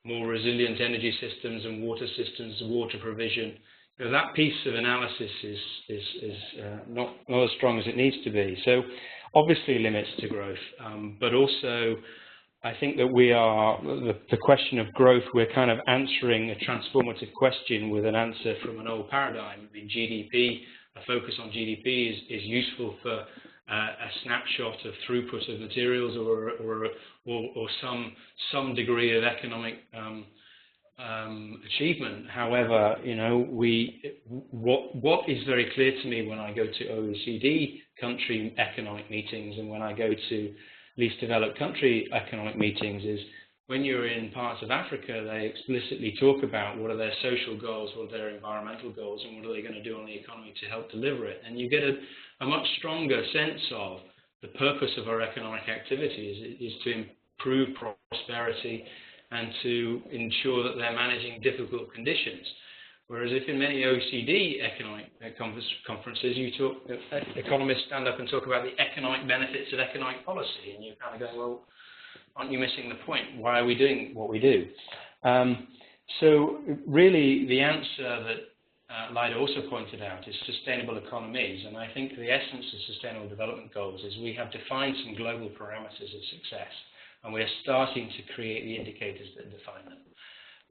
more resilient energy systems and water systems, water provision. That piece of analysis is not as strong as it needs to be. So obviously limits to growth, but also I think that the question of growth, we're kind of answering a transformative question with an answer from an old paradigm. I mean, GDP, a focus on GDP is useful for a snapshot of throughput of materials or some degree of economic achievement. However, what is very clear to me when I go to OECD country economic meetings and when I go to least developed country economic meetings is when you're in parts of Africa, they explicitly talk about what are their social goals, what are their environmental goals, and what are they going to do on the economy to help deliver it. And you get a much stronger sense of the purpose of our economic activities is to improve prosperity and to ensure that they're managing difficult conditions. Whereas if in many OECD economic conferences, economists stand up and talk about the economic benefits of economic policy, and you're kind of going, well, aren't you missing the point? Why are we doing what we do? So really the answer that Lida also pointed out is sustainable economies, and I think the essence of Sustainable Development Goals is we have defined some global parameters of success, and we are starting to create the indicators that define them.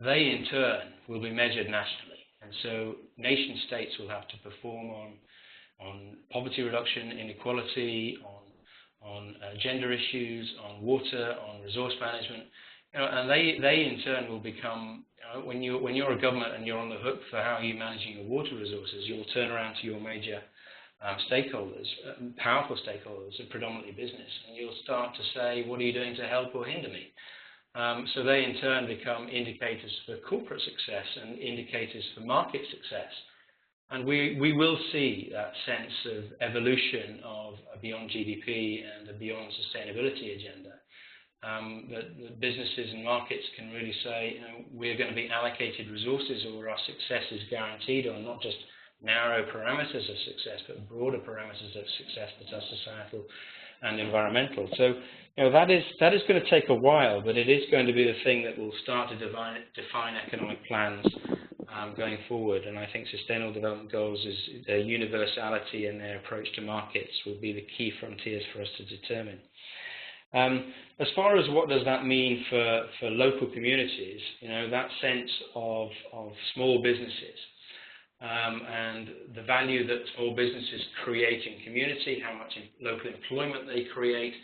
They, in turn, will be measured nationally, and so nation states will have to perform on poverty reduction, inequality, on gender issues, on water, on resource management, and they in turn will become, when you're a government and you're on the hook for how you're managing your water resources, you'll turn around to your major stakeholders, powerful stakeholders, predominantly business, and you'll start to say, what are you doing to help or hinder me? So they in turn become indicators for corporate success and indicators for market success. And we will see that sense of evolution of a beyond GDP and a beyond sustainability agenda. That businesses and markets can really say, we're going to be allocated resources, or our success is guaranteed on not just narrow parameters of success, but broader parameters of success that are societal and environmental. So, that is going to take a while, but it is going to be the thing that will start to define economic plans going forward. And I think Sustainable Development Goals, is their universality and their approach to markets will be the key frontiers for us to determine. As far as what does that mean for local communities, that sense of small businesses and the value that small businesses create in community, how much local employment they create,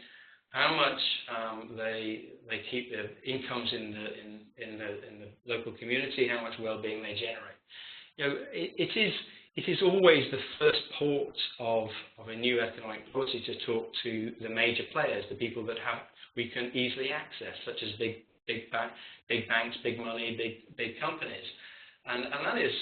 how much they keep their incomes in the local community, how much well-being they generate. It is always the first port of a new economic policy to talk to the major players, the people that we can easily access, such as big banks, big money, big companies, and that is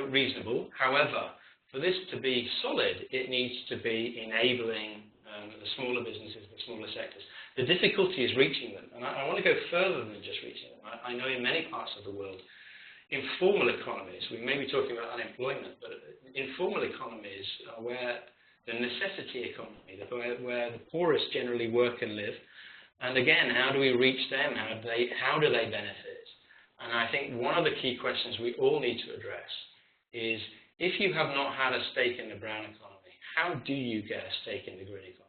reasonable. However, for this to be solid, it needs to be enabling the smaller businesses, the smaller sectors. The difficulty is reaching them, and I want to go further than just reaching them. I know in many parts of the world, informal economies, we may be talking about unemployment, but informal economies are where the necessity economy, where the poorest generally work and live. And again, how do we reach them? How do they benefit? And I think one of the key questions we all need to address is, if you have not had a stake in the brown economy, how do you get a stake in the green economy?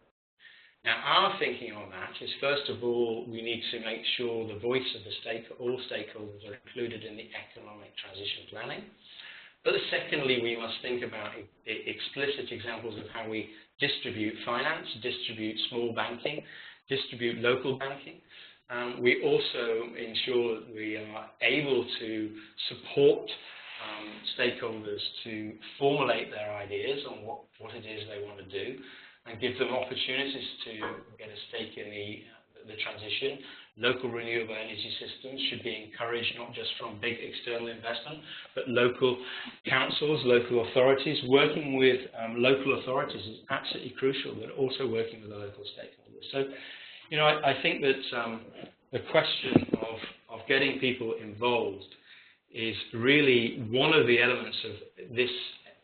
Now, our thinking on that is, first of all, we need to make sure the voice of all stakeholders are included in the economic transition planning. But secondly, we must think about explicit examples of how we distribute finance, distribute small banking, distribute local banking. We also ensure that we are able to support stakeholders to formulate their ideas on what it is they want to do, and give them opportunities to get a stake in the transition. Local renewable energy systems should be encouraged, not just from big external investment, but local councils, local authorities. Working with local authorities is absolutely crucial, but also working with the local stakeholders. So, I think that the question of getting people involved is really one of the elements of this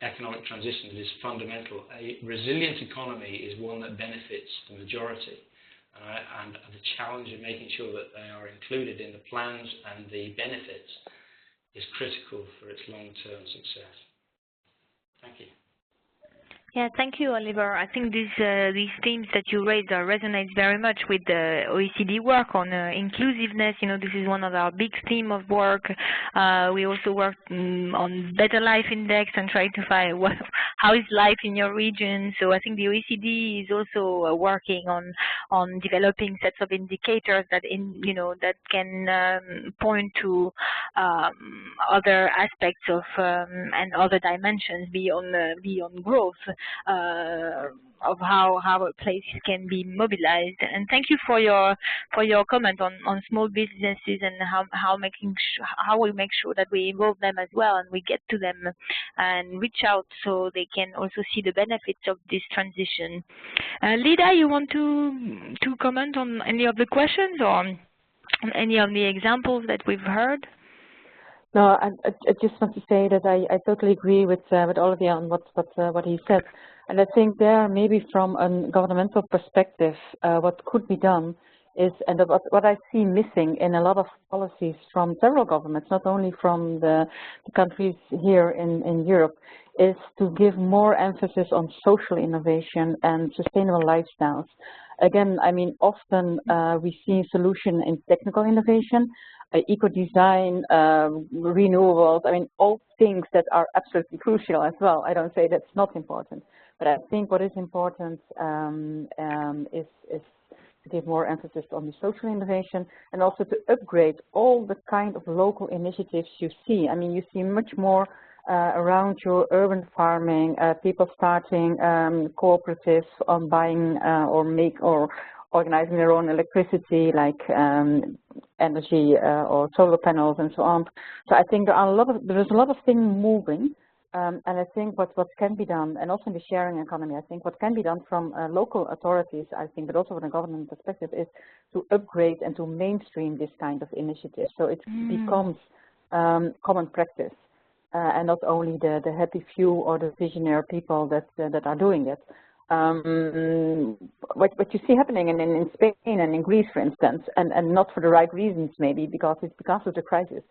economic transition that is fundamental. A resilient economy is one that benefits the majority, and the challenge of making sure that they are included in the plans and the benefits is critical for its long-term success. Thank you. Yeah, thank you, Oliver. I think these themes that you raised resonate very much with the OECD work on inclusiveness. This is one of our big themes of work. We also work on Better Life Index and try to find how is life in your region. So I think the OECD is also working on developing sets of indicators that that can point to other aspects of and other dimensions beyond growth. Of how a place can be mobilized. And thank you for your comment on small businesses and how we make sure that we involve them as well, and we get to them and reach out so they can also see the benefits of this transition. Lida, you want to comment on any of the questions or on any of the examples that we've heard? No, I just want to say that I totally agree with Olivier on what he said, and I think there maybe from a governmental perspective, what could be done is, and what I see missing in a lot of policies from several governments, not only from the countries here in Europe, is to give more emphasis on social innovation and sustainable lifestyles. Again, I mean, often we see solution in technical innovation, eco-design, renewables, I mean, all things that are absolutely crucial as well. I don't say that's not important, but I think what is important is to give more emphasis on the social innovation and also to upgrade all the kind of local initiatives you see. I mean, you see much more around your urban farming, people starting cooperatives on buying or organizing their own electricity, like energy or solar panels and so on. So I think there is a lot of things moving. And I think what can be done, and also in the sharing economy, I think what can be done from local authorities, I think, but also from a government perspective, is to upgrade and to mainstream this kind of initiative, so it becomes common practice, and not only the happy few or the visionary people that are doing it. What you see happening in Spain and in Greece, for instance, and not for the right reasons, maybe because it's because of the crisis.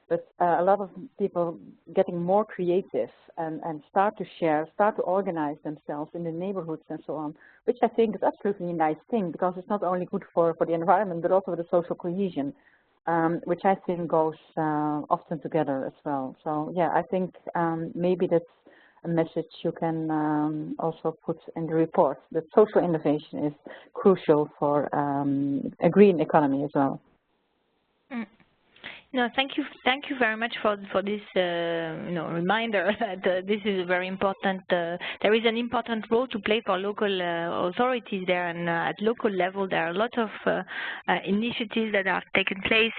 But a lot of people getting more creative and start to share, start to organize themselves in the neighborhoods and so on, which I think is absolutely a nice thing because it's not only good for the environment, but also for the social cohesion, which I think goes often together as well. So yeah, I think maybe that's a message you can also put in the report, that social innovation is crucial for a green economy as well. No, thank you very much for this reminder that this is a very important. There is an important role to play for local authorities there, and at local level there are a lot of initiatives that have taken place.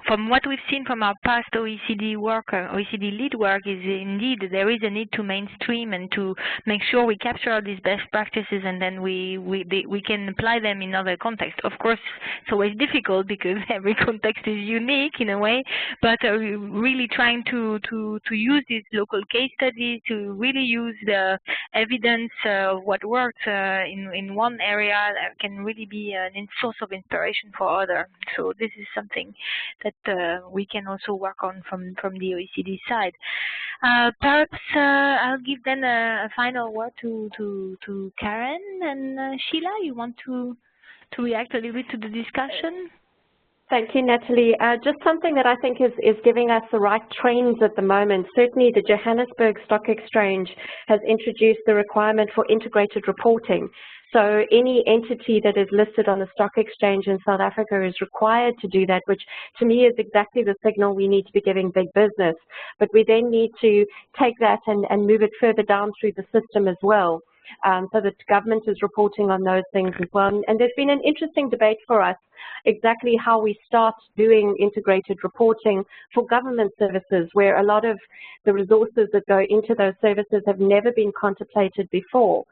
From what we've seen from our past OECD work, OECD lead work, is indeed there is a need to mainstream and to make sure we capture all these best practices, and then we can apply them in other contexts. Of course, it's always difficult because every context is unique in a way. But really trying to use these local case studies to really use the evidence of what works in one area that can really be a source of inspiration for others. So this is something that we can also work on from the OECD side. Perhaps I'll give then a final word to Karen and Sheila. You want to react a little bit to the discussion? Thank you, Natalie. Just something that I think is giving us the right trends at the moment. Certainly the Johannesburg Stock Exchange has introduced the requirement for integrated reporting. So any entity that is listed on the stock exchange in South Africa is required to do that, which to me is exactly the signal we need to be giving big business. But we then need to take that and move it further down through the system as well. So that government is reporting on those things as well. And there's been an interesting debate for us exactly how we start doing integrated reporting for government services, where a lot of the resources that go into those services have never been contemplated before.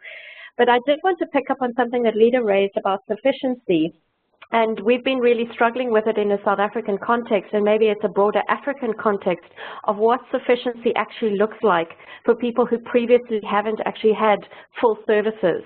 But I did want to pick up on something that Lida raised about sufficiency. And we've been really struggling with it in a South African context, and maybe it's a broader African context of what sufficiency actually looks like for people who previously haven't actually had full services,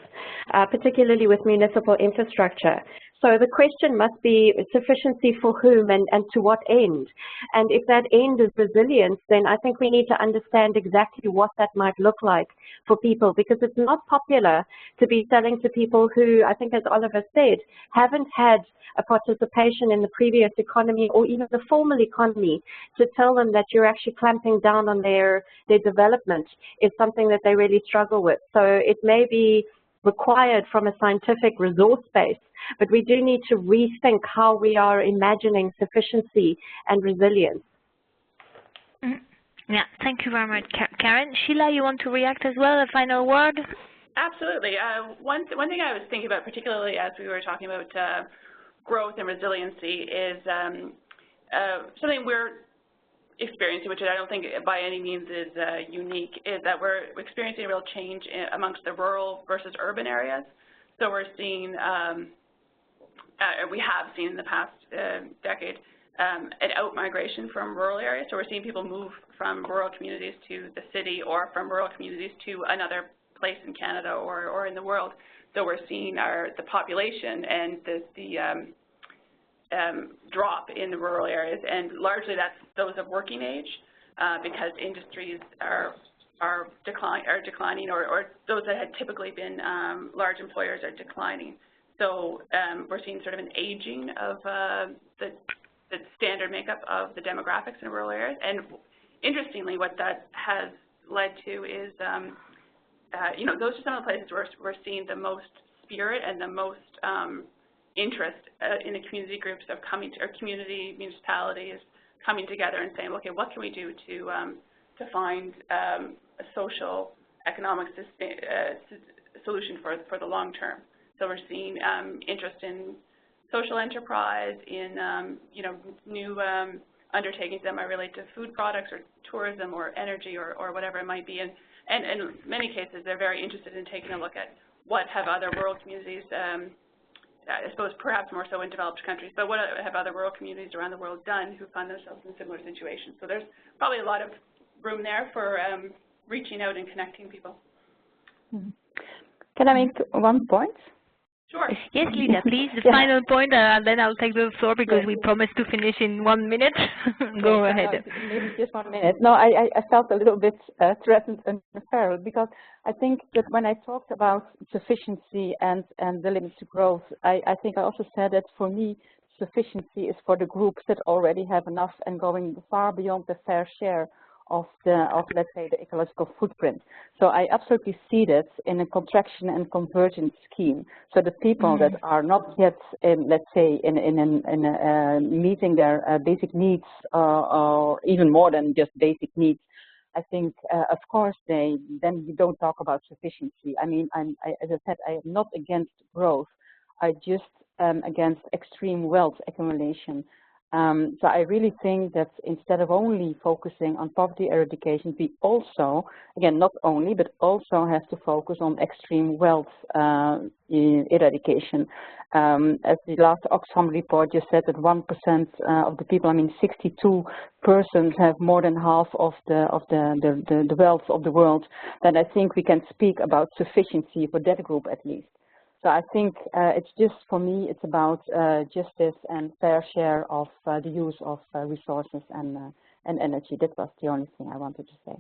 particularly with municipal infrastructure. So the question must be sufficiency for whom and to what end? And if that end is resilience, then I think we need to understand exactly what that might look like for people, because it's not popular to be selling to people who, I think as Oliver said, haven't had a participation in the previous economy or even the formal economy. To tell them that you're actually clamping down on their development is something that they really struggle with. So it may be required from a scientific resource base, but we do need to rethink how we are imagining sufficiency and resilience. Yeah, thank you very much, Karen. Sheila, you want to react as well? A final word? Absolutely. One thing I was thinking about, particularly as we were talking about growth and resiliency, is something we're experiencing, which I don't think by any means is unique, is that we're experiencing a real change amongst the rural versus urban areas. So we're seeing, we have seen in the past decade, an out-migration from rural areas. So we're seeing people move from rural communities to the city, or from rural communities to another place in Canada or in the world. So we're seeing the population and the drop in the rural areas, and largely that's those of working age, because industries are declining, or those that had typically been large employers are declining. So we're seeing sort of an aging of the standard makeup of the demographics in rural areas. And interestingly, what that has led to is, you know, those are some of the places where we're seeing the most spirit and the most interest in the community groups of coming to, or community municipalities coming together and saying, okay, what can we do to find a social, economic solution for the long term? So we're seeing interest in social enterprise, in you know, new undertakings that might relate to food products or tourism or energy or whatever it might be. And in many cases, they're very interested in taking a look at what have other rural communities, I suppose perhaps more so in developed countries, but what have other rural communities around the world done who find themselves in similar situations. So there's probably a lot of room there for reaching out and connecting people. Can I make one point? Sure. Yes, Linda, please, the final point, and then I'll take the floor because we promised to finish in 1 minute. Go ahead. Maybe just 1 minute. No, I felt a little bit threatened and unfair because I think that when I talked about sufficiency and the limits to growth, I think I also said that for me, sufficiency is for the groups that already have enough and going far beyond the fair share of let's say, the ecological footprint. So I absolutely see that in a contraction and convergence scheme. So the people that are not yet, let's say, in meeting their basic needs, or even more than just basic needs, I think, of course, then you don't talk about sufficiency. I mean, as I said, I am not against growth. I just am against extreme wealth accumulation. So I really think that instead of only focusing on poverty eradication, we also, again, not only, but also have to focus on extreme wealth eradication. As the last Oxfam report just said that 1% of the people, I mean 62 persons have more than half of the wealth of the world, then I think we can speak about sufficiency for that group at least. So I think it's just, for me, it's about justice and fair share of the use of resources and energy. That was the only thing I wanted to say.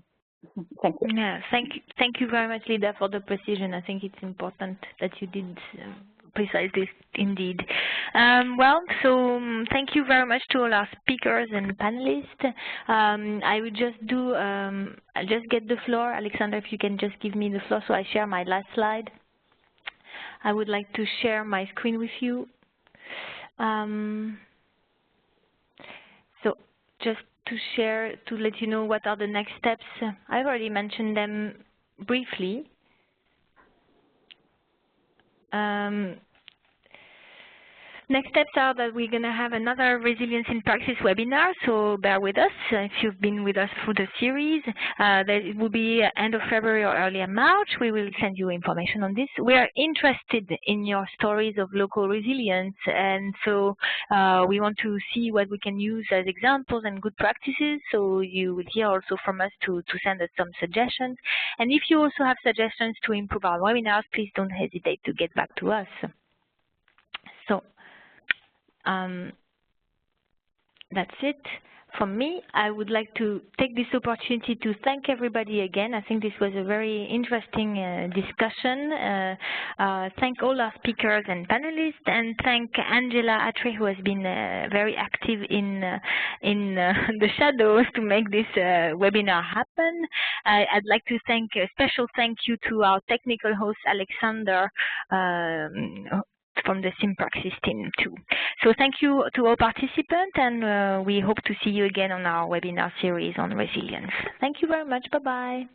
Thank you. Yeah, thank you very much, Lida, for the precision. I think it's important that you did precise this indeed. Well, so thank you very much to all our speakers and panelists. I would just do, I'll just get the floor. Alexander, if you can just give me the floor so I share my last slide. I would like to share my screen with you. So just to share, to let you know what are the next steps. I've already mentioned them briefly. Next steps are that we're going to have another Resilience in Practice webinar, so bear with us if you've been with us through the series. It will be end of February or early March. We will send you information on this. We are interested in your stories of local resilience, and so we want to see what we can use as examples and good practices, so you will hear also from us to send us some suggestions. And if you also have suggestions to improve our webinars, please don't hesitate to get back to us. So that's it from me. I would like to take this opportunity to thank everybody again. I think this was a very interesting discussion. Thank all our speakers and panelists, and thank Angela Atre, who has been very active in the shadows to make this webinar happen. I'd like to thank a special thank you to our technical host, Alexander, from the SimPraxis team too. So thank you to all participants, and we hope to see you again on our webinar series on resilience. Thank you very much. Bye-bye.